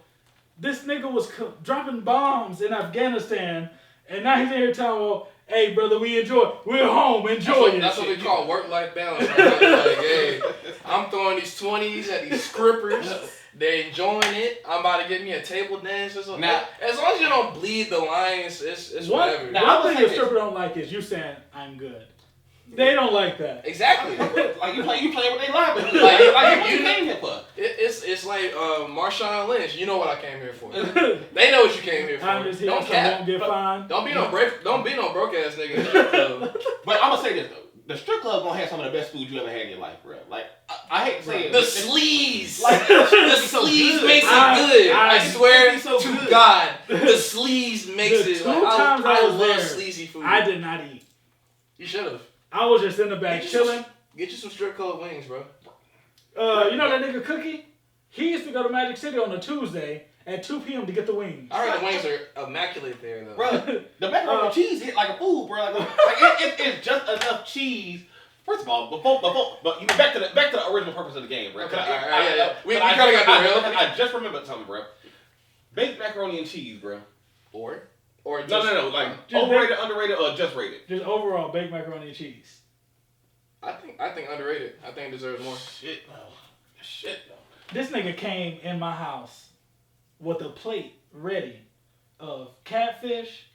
this nigga was dropping bombs in Afghanistan, and now he's in here telling, well, hey, brother, we're home, enjoy it. That's what we call work-life balance. Like, hey, I'm throwing these 20s at these scrippers. They're enjoying it. I'm about to get me a table dance or something. Now, as long as you don't bleed the lines, it's whatever. One thing a stripper don't like is you saying, I'm good. They don't like that. Exactly. Like you playing with their livelihood. Like what you came here for? It's like Marshawn Lynch. You know what I came here for. They know what you came here for. I'm just here don't so I won't get fined. Don't be no broke ass nigga in the strip club. But I'm gonna say this though. The strip club gonna have some of the best food you ever had in your life, bro. Like I hate to say it. The sleaze. Like the sleaze makes it good. I swear to God, the sleaze makes it. Like, I love there, sleazy food. I did not eat. You should have. I was just in the back chilling. Get you some strip club wings, bro. You know that nigga Cookie? He used to go to Magic City on a Tuesday at 2 p.m. to get the wings. I heard the wings are immaculate there, though. Bro, the macaroni and cheese hit like a fool, bro. Like it's just enough cheese. First of all, but you know, back to the original purpose of the game, bro. We kind of got derailed. I just remembered something, bro. Baked macaroni and cheese, bro. Or just, no. Like overrated, underrated, or just rated. Just overall baked macaroni and cheese. I think underrated. I think it deserves more. Shit no. This nigga came in my house with a plate ready of catfish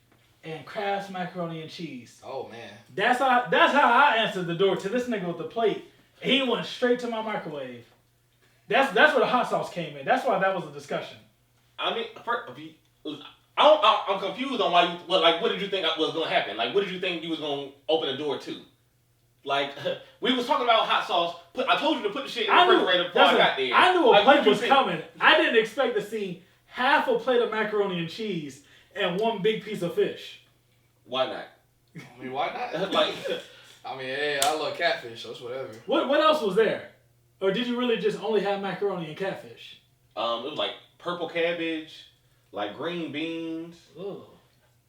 and Kraft's macaroni and cheese. Oh man. That's how I answered the door to this nigga with the plate. He went straight to my microwave. That's where the hot sauce came in. That's why that was a discussion. I mean, I'm confused on what did you think was gonna happen? Like, what did you think you was gonna open the door to? Like, we was talking about hot sauce. I told you to put the shit in the refrigerator before I got there. I knew a plate was coming. I didn't expect to see half a plate of macaroni and cheese and one big piece of fish. Why not? I mean, why not? Like, I mean, hey, I love catfish, so it's whatever. What else was there? Or did you really just only have macaroni and catfish? It was like purple cabbage, like green beans,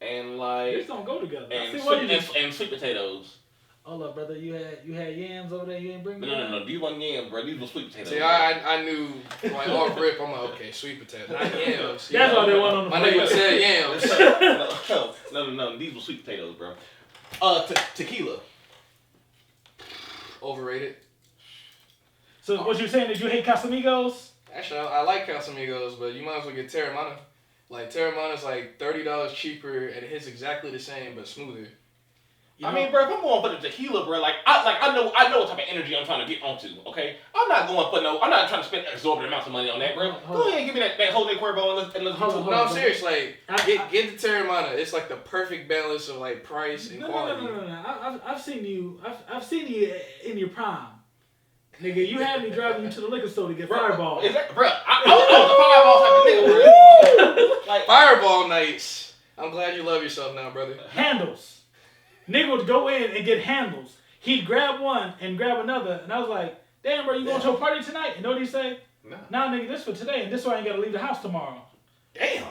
and like these don't go together. And sweet potatoes. Hold up, brother. You had yams over there. You ain't bring me. No. These weren't yams, bro. These were sweet potatoes. See, I knew like off rip. I'm like, okay, sweet potato, not yams. That's all they want on the plate. My nigga said yams. No. These were sweet potatoes, bro. Tequila. Overrated. So what you're saying is you hate Casamigos? Actually, I like Casamigos, but you might as well get Terramana. Like Terramana's like $30 cheaper and it hits exactly the same but smoother. I mean, bro, if I'm going for the tequila, bro, I know what type of energy I'm trying to get onto. Okay, I'm not trying to spend exorbitant amounts of money on that, bro. Go ahead and give me that Jose Cuervo and let's No, I'm serious. Like, get the Terramana. It's like the perfect balance of like price and quality. No. I've seen you in your prime. Nigga, you had me driving you to the liquor store to get Fireball. Is that, bro? I was the Fireball type of nigga, bro. Like Fireball nights. I'm glad you love yourself now, brother. Handles. Nigga would go in and get handles. He'd grab one and grab another, and I was like, damn, bro, you going to a party tonight? And know what he say? Nah, nigga, this for today, and this why I ain't got to leave the house tomorrow. Damn.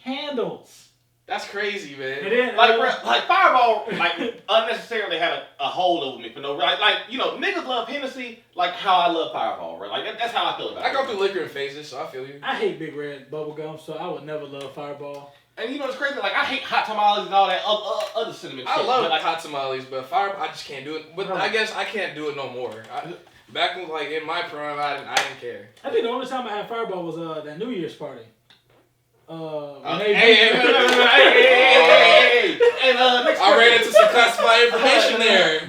Handles. That's crazy, man. And then, bro, like Fireball, like unnecessarily had a hold over me for no reason. Like you know, niggas love Hennessy like how I love Fireball, bro. Like that's how I feel about it. I go through liquor in phases, so I feel you. I hate Big Red bubble gum, so I would never love Fireball. And you know what's crazy? Like I hate hot tamales and all that other cinnamon shit. I love like hot tamales, but Fireball, I just can't do it. But I guess I can't do it no more. Back when, like in my prime, I didn't care. I think the only time I had Fireball was that New Year's party. Hey, I ran into some classified information there.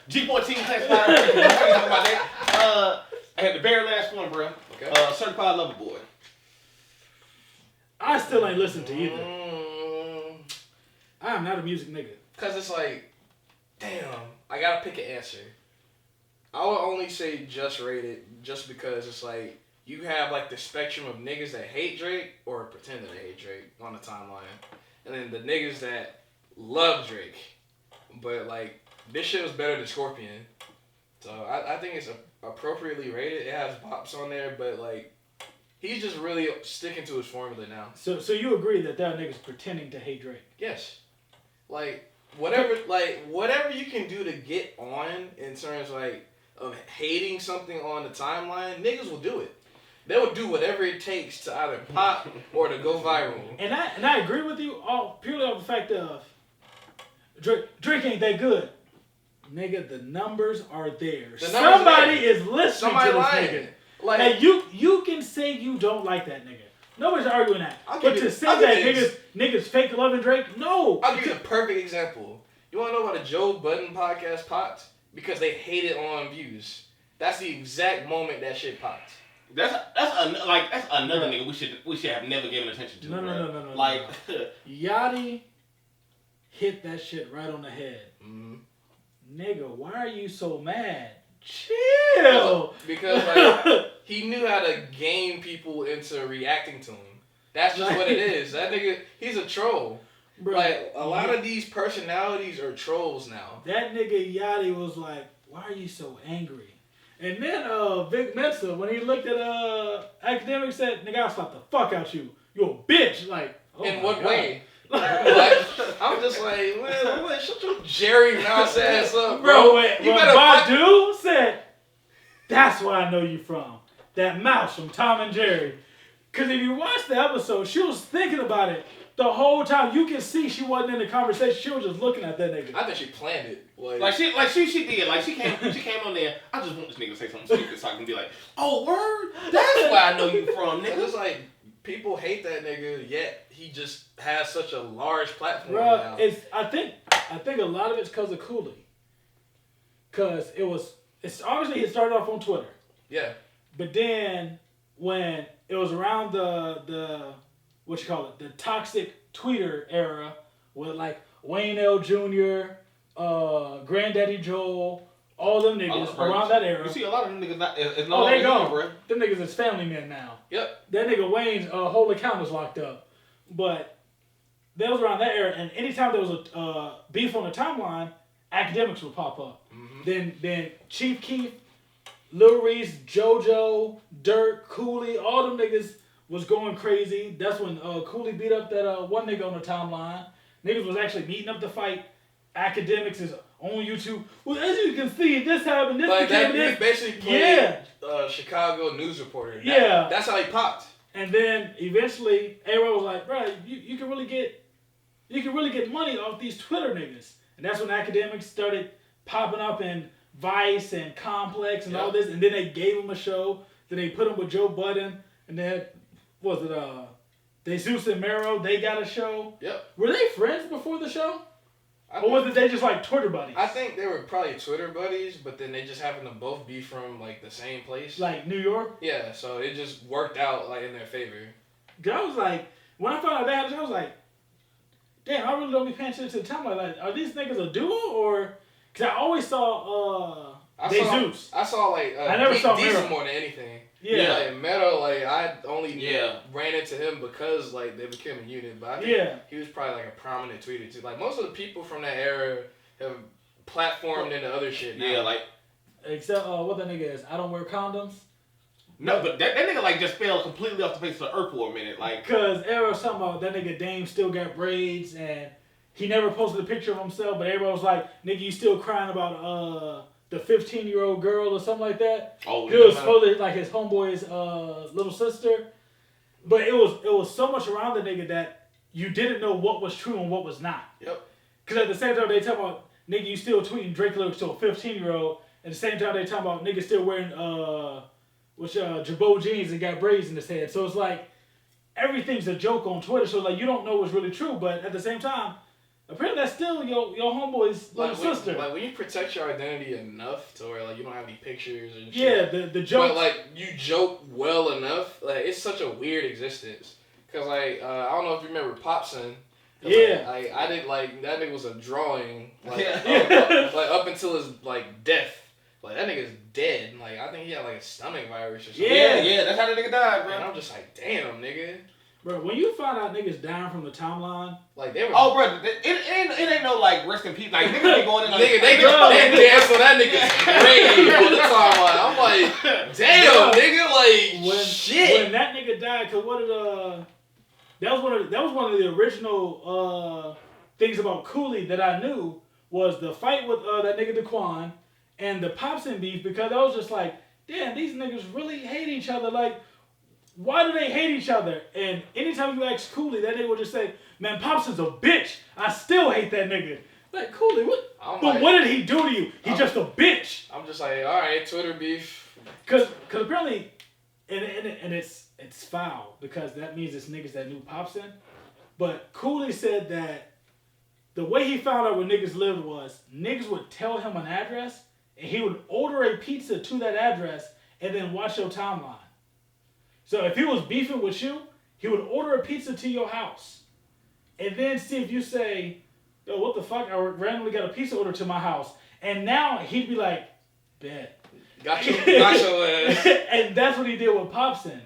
G14 classified information. About that. I had the very last one, bro. Okay. Certified Lover Boy. I still ain't listened to either. I am not a music nigga. Cause it's like, damn, I gotta pick an answer. I would only say just rated, just because it's like you have like the spectrum of niggas that hate Drake or pretend that they hate Drake on the timeline, and then the niggas that love Drake. But like this shit was better than Scorpion, so I think it's appropriately rated. It has bops on there, but like he's just really sticking to his formula now. So you agree that there are niggas pretending to hate Drake? Yes. Like whatever you can do to get on in terms of hating something on the timeline, niggas will do it. They will do whatever it takes to either pop or to go viral. And I agree with you all purely off the fact of Drake ain't that good. Nigga, the numbers are there. Somebody is listening to this nigga. Like, now you can say you don't like that nigga. Nobody's arguing that. But to say that niggas fake loving Drake, no. I'll give you a perfect example. You want to know why the Joe Budden podcast popped? Because they hated on views. That's the exact moment that shit popped. That's another nigga we should have never given attention to. No. Like Yachty hit that shit right on the head. Mm-hmm. Nigga, why are you so mad? Chill. Because like he knew how to game people into reacting to him. That's just what it is. That nigga, he's a troll. Bro, like a lot of these personalities are trolls now. That nigga Yachty was like, "Why are you so angry?" And then Vic Mensa, when he looked at academics, said, "Nigga, I'll slap the fuck out you. You a bitch." Like, oh in what way? Like, I'm just like, man, shut your Jerry mouse ass up, bro. You better. Badu said, "That's where I know you from. That mouse from Tom and Jerry." Because if you watch the episode, she was thinking about it the whole time. You can see she wasn't in the conversation. She was just looking at that nigga. I think she planned it. Like she did. Like she came on there. I just want this nigga to say something stupid so I can be like, "Oh, word. That's where I know you from, nigga." It's like people hate that nigga, yet he just has such a large platform now. I think a lot of it's because of Cooley. Because it's obviously he started off on Twitter. Yeah. But then when it was around the the toxic tweeter era with like Wayne L. Jr., Granddaddy Joel, all them niggas around that era. You see a lot of them niggas it's no they gone, bro. Them niggas is family men now. Yep. That nigga Wayne's whole account is locked up. But that was around that era, and anytime there was a beef on the timeline, academics would pop up. Mm-hmm. Then Chief Keef, Lil Reese, JoJo, Dirt, Cooley, all them niggas was going crazy. That's when Cooley beat up that one nigga on the timeline. Niggas was actually meeting up to fight. Academics is on YouTube. Well, as you can see, this happened. This like became that. This. Basically played Chicago news reporter. That's how he popped. And then eventually, A-Rod was like, "Bro, you can really get money off these Twitter niggas." And that's when academics started popping up in Vice and Complex and all this. And then they gave him a show. Then they put him with Joe Budden, and then was it Jesus and Mero? They got a show. Yep. Were they friends before the show? Or was it they just like Twitter buddies? I think they were probably Twitter buddies, but then they just happened to both be from like the same place. Like New York? Yeah, so it just worked out like in their favor. Cause I was like, when I found out they had a show, I was like, damn, I really don't be paying attention to the timeline. Like, are these niggas a duo or? Cause I always saw Jesus. I saw like I never saw Decent Mero. more than anything. Yeah. Like Mero, like I only Yeah. ran into him because like they became a unit. But I think he was probably like a prominent tweeter too. Like most of the people from that era have platformed into other shit now. Yeah, like Except what that nigga is. I don't wear condoms. no, but that nigga like just fell completely off the face of the earth for a minute. Like Cause everyone was talking about that nigga Dame still got braids and he never posted a picture of himself, but everyone was like, nigga, you still crying about the 15-year-old girl or something like that. oh, It was supposedly like his homeboy's little sister. But it was so much around the nigga that you didn't know what was true and what was not. Yep. Cause at the same time they talk about nigga you still tweeting Drake lyrics to a 15-year-old. At the same time they talk about nigga still wearing Jabot jeans and got braids in his head. So it's like everything's a joke on Twitter. So like you don't know what's really true. But at the same time, apparently that's still your homeboy's little sister. Like when you protect your identity enough to where like you don't have any pictures and shit. Yeah, the joke. But like you joke well enough, like it's such a weird existence. Cause like I don't know if you remember Popson. Yeah. Like I did like that nigga was a drawing. Like, Yeah. up until his like death. Like that nigga's dead. Like I think he had like a stomach virus or something. yeah, that's how that nigga died, bro. And I'm just like, damn, nigga. Bro, when you find out niggas dying from the timeline, Like they were. Oh, bro, it ain't no like rest in peace. Like niggas be going in like Nigga, they dance on that nigga's grave all the time. Like, I'm like, damn, nigga, like shit. when that nigga died, cause what did that was one of the original things about Cooley that I knew was the fight with that nigga Daquan and the Popson beef, because I was just like, damn, these niggas really hate each other. Like, why do they hate each other? And anytime you ask Cooley, that nigga will just say, man, Popson's a bitch. I still hate that nigga. Like, Cooley, what? But what did he do to you? He's just a bitch. I'm just like, all right, Twitter beef. Cause apparently, and it's foul because that means it's niggas that knew Popson. But Cooley said that the way he found out where niggas lived was niggas would tell him an address and he would order a pizza to that address and then watch your timeline. So if he was beefing with you, he would order a pizza to your house and then see if you say, yo, what the fuck? I randomly got a pizza order to my house. And now he'd be like, bet. Got your ass. And that's what he did with Popson.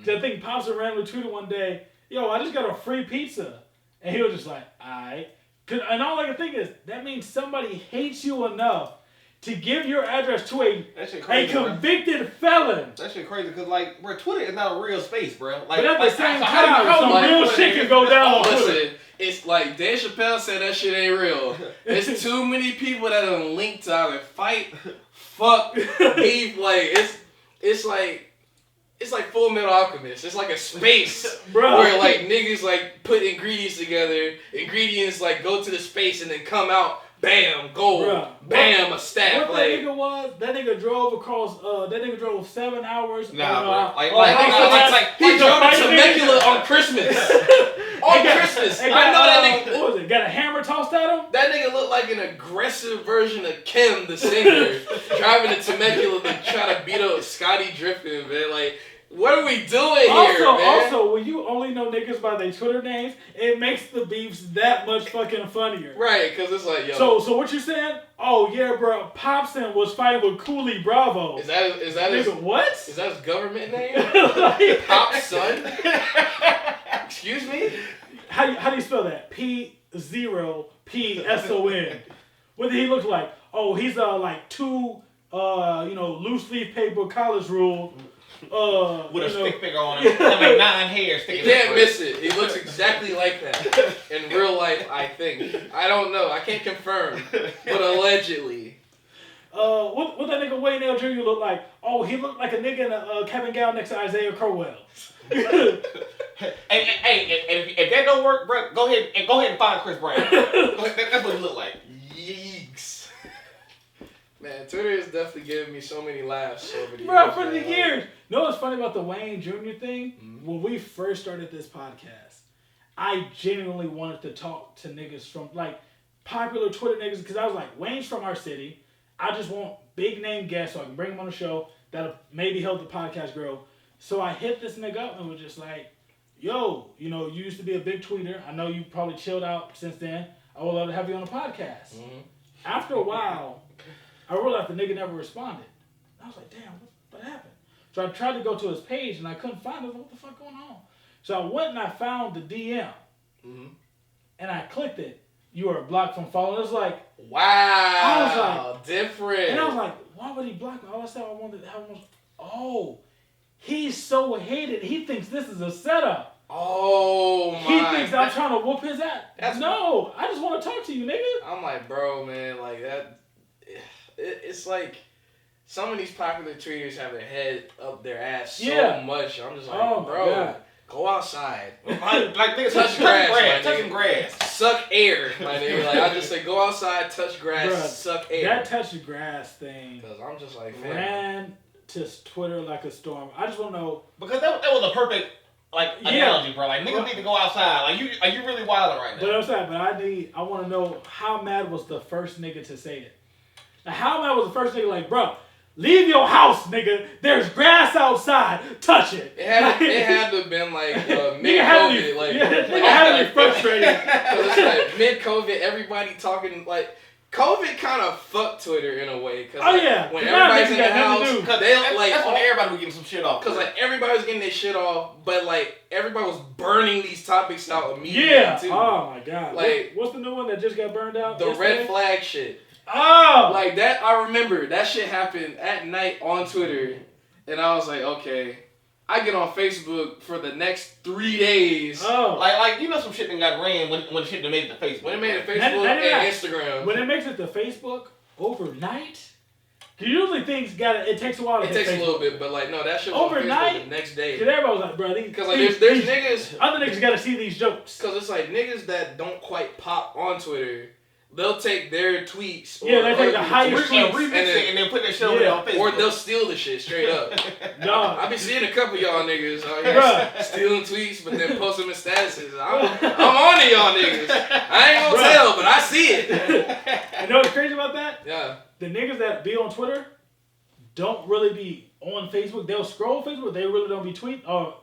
Cause I think Popson randomly tweeted one day, yo, I just got a free pizza. And he was just like, alright. And all I can think is, that means somebody hates you enough to give your address to a convicted felon. That shit crazy, cause like, bro, Twitter is not a real space, bro. Like, but at the same so time, some real shit can go down on Twitter. Listen, it's like Dave Chappelle said that shit ain't real. There's too many people that are linked to either fight, fuck, beef. Like it's like Full Metal Alchemist. It's like a space Bro. where like niggas like put ingredients together. Ingredients like go to the space and then come out. Bam, gold. Bruh. Bam, a stack. What that nigga was? That nigga drove across. That nigga drove 7 hours. Nah, bro. He drove to Temecula on Christmas. Christmas. I know that nigga. What was it? Got a hammer tossed at him? That nigga looked like an aggressive version of Kim, the singer, driving to Temecula to try to beat up Scotty Drippin', man. Like, what are we doing here, man? Also, when you only know niggas by their Twitter names, it makes the beefs that much fucking funnier. Right, because it's like, yo. So what you saying? Oh, yeah, bro. Popson was fighting with Cooley Bravo. Is that nigga, his... what? Is that his government name? Pop Son? Excuse me? How do you spell that? P0PSON. What did he look like? Oh, he's like two loose leaf paper college rule. With a stick figure on him. And like 9 hairs sticking. You can't miss it. He looks exactly like that. In real life, I think. I don't know. I can't confirm. But allegedly. What that nigga Wayne L. Jr. look like? Oh, he looked like a nigga in a cap and gown next to Isaiah Crowell. Hey, if that don't work, bro, go ahead and find Chris Brown. That's what he look like. Yeeks. Man, Twitter is definitely giving me so many laughs over the Bro, years. for the man. years. You know what's funny about the Wayne Jr. thing? Mhm. When we first started this podcast, I genuinely wanted to talk to niggas from, like, popular Twitter niggas, because I was like, Wayne's from our city. I just want big name guests so I can bring him on the show that'll maybe help the podcast grow. So I hit this nigga up and was just like, yo, you know, you used to be a big tweeter. I know you probably chilled out since then. I would love to have you on the podcast. Mhm. After a while, I realized the nigga never responded. I was like, damn, what happened? So I tried to go to his page and I couldn't find it. What the fuck going on? So I went and I found the DM Mhm. and I clicked it. You are blocked from following. It was like, Wow. I was like, different. and I was like, why would he block me? All I said, I wanted to have him. Oh, he's so hated. He thinks this is a setup. oh my. He thinks I'm trying to whoop his ass. That's- No, I just want to talk to you, nigga. I'm like, bro, man, like that. It's like some of these popular tweeters have their head up their ass so much. I'm just like, Oh, my bro, God. go outside. Like nigga, Touch grass, my touch nigga. some grass. Suck air, my nigga. Like I just say, go outside, touch grass, Bruh, suck air. That touch the grass thing Because I'm just like, man. ran to Twitter like a storm. I just want to know. Because that was a perfect analogy, bro. Like niggas need to go outside. Like are you really wilding right now? But I'm saying, I want to know how mad was the first nigga to say it. Now, how mad was the first nigga? Like, bro, leave your house, nigga. There's grass outside. Touch it. It had to have been like Nigga had to mid-COVID. be, Like, nigga had to be frustrated. Cause it's like mid-COVID, everybody talking like COVID kind of fucked Twitter in a way. Cause Oh, yeah. when Now everybody's in niggas the got nothing to house, do. Cause they that's like when everybody was getting some shit off. Cause like everybody was getting their shit off, but like everybody was burning these topics out immediately Yeah. too. Oh my god. Like- what's the new one that just got burned out? The yesterday? red flag shit. Oh. Like that, I remember that shit happened at night on Twitter, and I was like, okay. I get on Facebook for the next 3 days. Oh. Like you know some shit that got ran when shit that made it to Facebook. When it made it Facebook That- and Instagram. When it makes it to Facebook overnight, 'cause usually things it takes a while to It hit takes a Facebook. little bit, but like no, that shit was Overnight? on Facebook the next day. Cause everybody was like, bro, these Because like these- there's these niggas. other niggas gotta see these jokes. Because it's like niggas that don't quite pop on Twitter. They'll take their tweets. Or Yeah, they take the other highest people's tweets. remix it and then put that shit over there on Facebook. Or they'll steal the shit straight up. Dog. I be seeing a couple of y'all niggas out here Bruh. stealing tweets, but then post them in statuses. I'm on to y'all niggas. I ain't gonna Bruh. tell, but I see it. You know what's crazy about that? Yeah. The niggas that be on Twitter don't really be on Facebook. They'll scroll Facebook. They really don't be tweeting or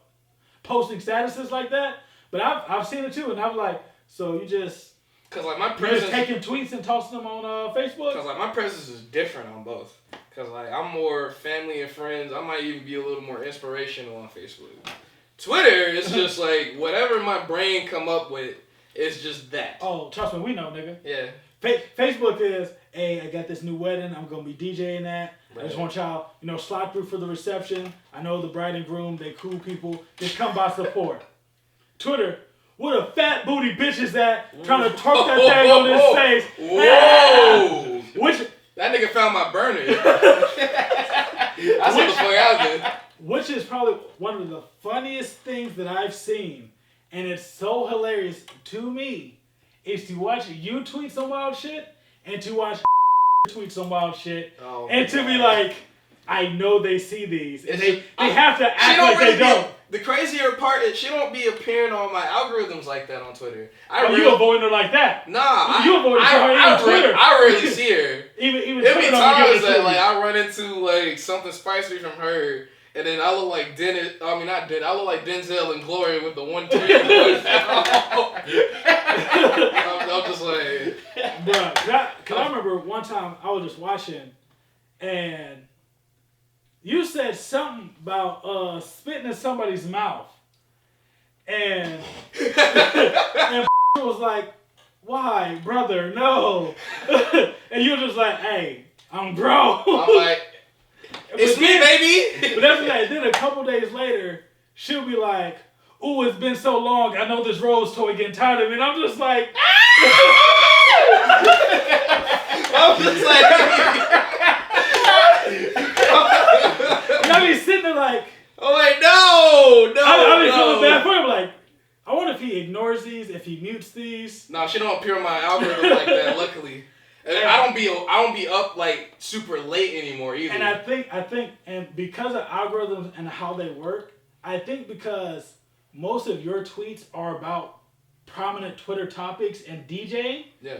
posting statuses like that. But I've seen it too, and I'm like, so you just Cause like my you're presence. just taking tweets and tossing them on Facebook? Cause like my presence is different on both. Cause like I'm more family and friends. I might even be a little more inspirational on Facebook. Twitter is just like whatever my brain come up with. It's just that. Oh, trust me, we know, nigga. Yeah. Facebook is, hey, I got this new wedding. I'm gonna be DJing that. I just want y'all, slide through for the reception. I know the bride and groom, they cool people. Just come by support. Twitter, where the fat booty bitch is at, trying to twerk that thing on his face. Whoa! Which That nigga found my burner. That's what the fuck I did. Which is probably one of the funniest things that I've seen, and it's so hilarious to me, is to watch you tweet some wild shit and to watch tweet some wild shit, Oh, and to be like, I know they see these, and they I- have to act don't like really they don't. The crazier part is she don't be appearing on my algorithms like that on Twitter. You avoiding her like that? Nah, You avoid her on Twitter. I rarely see her. Even There Twitter be don't give a times that shit. like I run into like something spicy from her, and then I look like Dennis. I mean not Dennis. I look like Denzel and Gloria with the one tweet. I'm just like, Bruh, cause I remember one time I was just watching, and you said something about spitting in somebody's mouth, and and was like, "Why, brother? No," and you were just like, "Hey, I'm grown." I'm like, it's me, baby. But that's like, then a couple days later, she'll be like, "Ooh, it's been so long. I know this rose toy getting tired of me." And I'm just like, I'm just like, and I be sitting there like, I'm like, no. I be feeling bad for him. Like, I wonder if he ignores these, if he mutes these. No, she don't appear on my algorithm like that, luckily. And I don't be up like super late anymore either. And I think, and because of algorithms and how they work, I think because most of your tweets are about prominent Twitter topics and DJing. Yeah.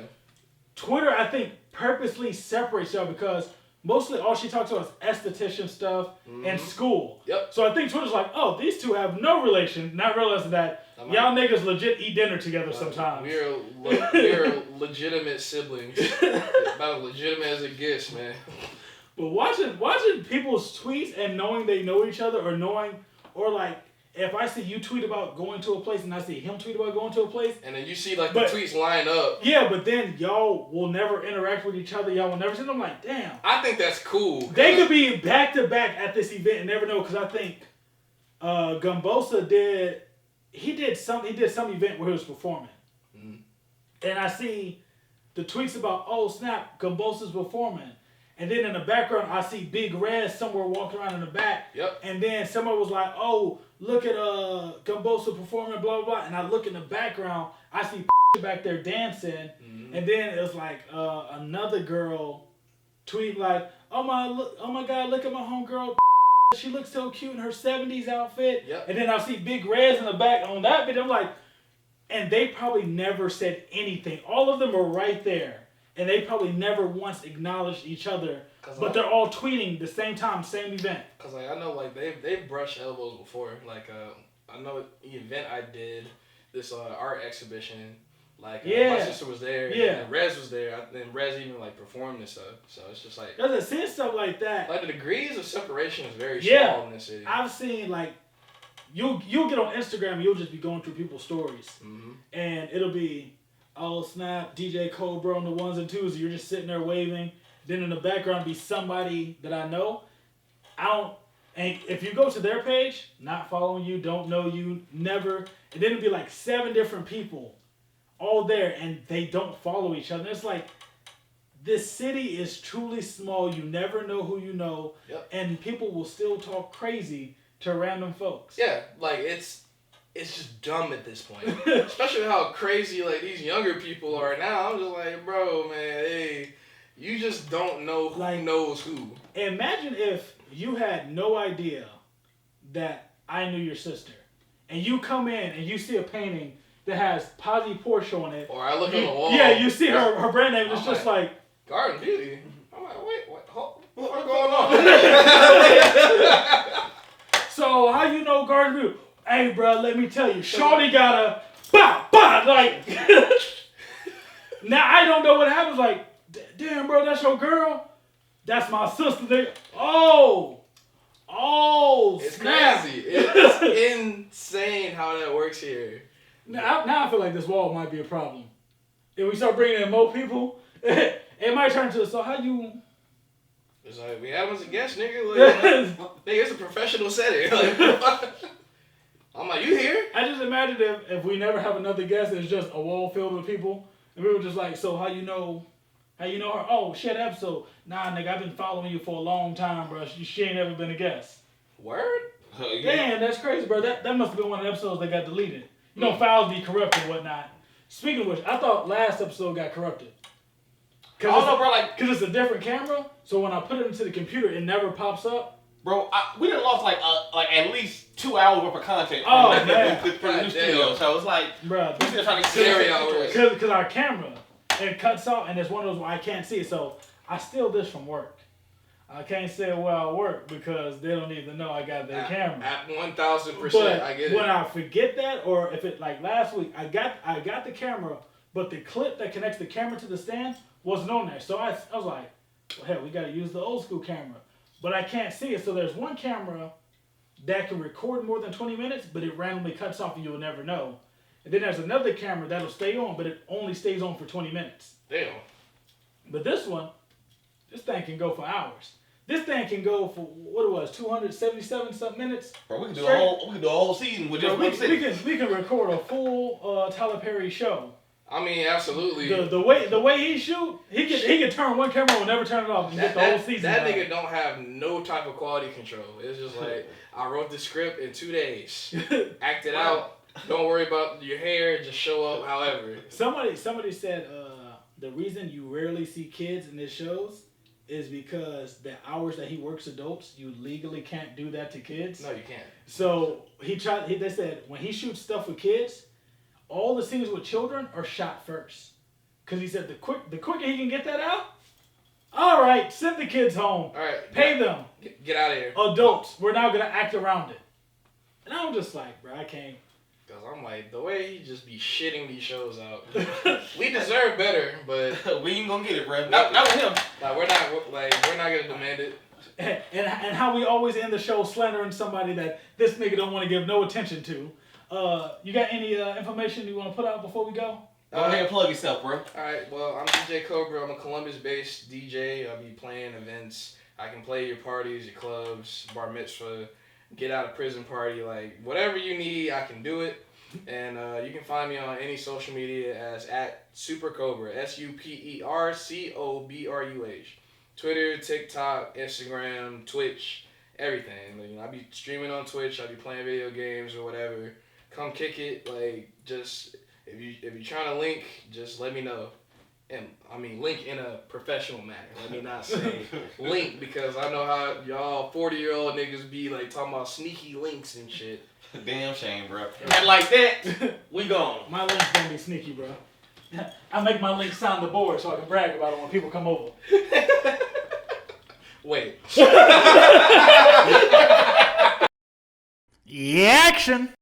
Twitter, I think, purposely separates y'all because mostly all she talks about is esthetician stuff and school. Yep. So I think Twitter's like, oh, these two have no relation. Not realizing that y'all niggas legit eat dinner together sometimes. We're legitimate siblings. About as legitimate as it gets, man. But watching people's tweets and knowing they know each other or like, if I see you tweet about going to a place and I see him tweet about going to a place. And then you see like the tweets line up. Yeah, but then y'all will never interact with each other. Y'all will never see them. I'm like, damn. I think that's cool. They could be back to back at this event and never know because I think Gumbosa did some event where he was performing. Mm-hmm. And I see the tweets about, oh snap, Gumbosa's performing. And then in the background, I see Big Red somewhere walking around in the back. Yep. And then someone was like, oh, look at Gumbosa performing, blah, blah, blah. And I look in the background, I see back there dancing. Mm-hmm. And then it was like another girl tweet like, oh my God, look at my homegirl. She looks so cute in her 70s outfit. Yep. And then I see Big Reds in the back on that video. I'm like, and they probably never said anything. All of them are right there. And they probably never once acknowledged each other, but they're all tweeting the same time, same event. Cause like I know like they've brushed elbows before. Like I know the event I did, this art exhibition. Like my sister was there, and Rez was there, and Rez even like performed and stuff. So it's just like I've seen stuff like that. Like the degrees of separation is very small in this city. I've seen like you'll get on Instagram, and you'll just be going through people's stories, and it'll be. Oh snap, DJ COBRUH on the ones and twos. You're just sitting there waving. Then in the background be somebody that I know. And if you go to their page, not following you, don't know you, never. And then it'll be like 7 different people all there and they don't follow each other. It's like, this city is truly small. You never know who you know. Yep. And people will still talk crazy to random folks. Yeah, like it's just dumb at this point. Especially how crazy like these younger people are now. I'm just like, bro, man, hey, you just don't know who knows who. Imagine if you had no idea that I knew your sister. And you come in and you see a painting that has Posy Porsche on it. Or I look on the wall. Yeah, you see her brand name. It's just like Garden Beauty. I'm like, wait, what's going on? So how you know Garden Beauty? Hey, bro, let me tell you, Shorty got a like. Now I don't know what happens. Like, damn, bro, that's your girl. That's my sister. Oh, it's snap. crazy. It's insane how that works here. Now I feel like this wall might be a problem. If we start bringing in more people, it might turn to so how you. It's like we have him as a guest, nigga. Like, nigga, it's a professional setting. Like, I'm like, you here? I just imagine if we never have another guest, it's just a wall filled with people, and we were just like, so how you know her? Oh, shit, episode. Nah, nigga, I've been following you for a long time, bro. She ain't ever been a guest. Word? Damn, that's crazy, bro. That must have been one of the episodes that got deleted. You know, files be corrupted and whatnot. Speaking of which, I thought last episode got corrupted. I don't know, bro. Like, cause it's a different camera, so when I put it into the computer, it never pops up. Bro, we done lost like at least 2 hours worth of content. Oh man, for the new studio. So it's like, bro, we still trying to get hours. Cause our camera, it cuts off, and it's one of those where I can't see it. So I steal this from work. I can't say where I work because they don't even know I got their camera. At 1,000%, I get it. When I forget that, or if it like last week, I got the camera, but the clip that connects the camera to the stand wasn't on there. So I was like, well, hell, we got to use the old school camera. But I can't see it. So there's one camera that can record more than 20 minutes, but it randomly cuts off and you'll never know. And then there's another camera that'll stay on, but it only stays on for 20 minutes. Damn. But this thing can go for hours. This thing can go for, what it was, 277 something minutes. Bro, we can do a whole season with just one city. We can record a full Tyler Perry show. I mean, absolutely. The way he shoot, he can turn one camera and never turn it off and get the whole season. That nigga don't have no type of quality control. It's just like, I wrote the script in 2 days. Act it out. Don't worry about your hair. Just show up however. Somebody said the reason you rarely see kids in his shows is because the hours that he works adults, you legally can't do that to kids. No, you can't. So they said when he shoots stuff with kids, all the scenes with children are shot first. Because he said the quicker he can get that out, all right, send the kids home. All right. Pay them. Get out of here. Adults, we're now going to act around it. And I'm just like, bro, I can't. Because I'm like, the way he just be shitting these shows out. We deserve better, but we ain't gonna get it, bro. Not with him. Like, we're not gonna demand it. And how we always end the show slandering somebody that this nigga don't want to give no attention to. You got any information you want to put out before we go? Go ahead and plug yourself, bro. Alright, well, I'm DJ COBRUH. I'm a Columbus-based DJ. I'll be playing events. I can play your parties, your clubs, bar mitzvah, get out of prison party, like whatever you need, I can do it. And you can find me on any social media as at SuperCoBRUH, SuperCoBRUH. Twitter, TikTok, Instagram, Twitch, everything. You know, I be streaming on Twitch. I be playing video games or whatever. Come kick it. Like, just if you're trying to link, just let me know. And I mean, link in a professional manner. Let me not say link, because I know how y'all 40-year-old niggas be like talking about sneaky links and shit. Damn shame, bro. And like that, we gone. My link's gonna be sneaky, bro. I make my link sound the board so I can brag about it when people come over. Wait. Yeah, action.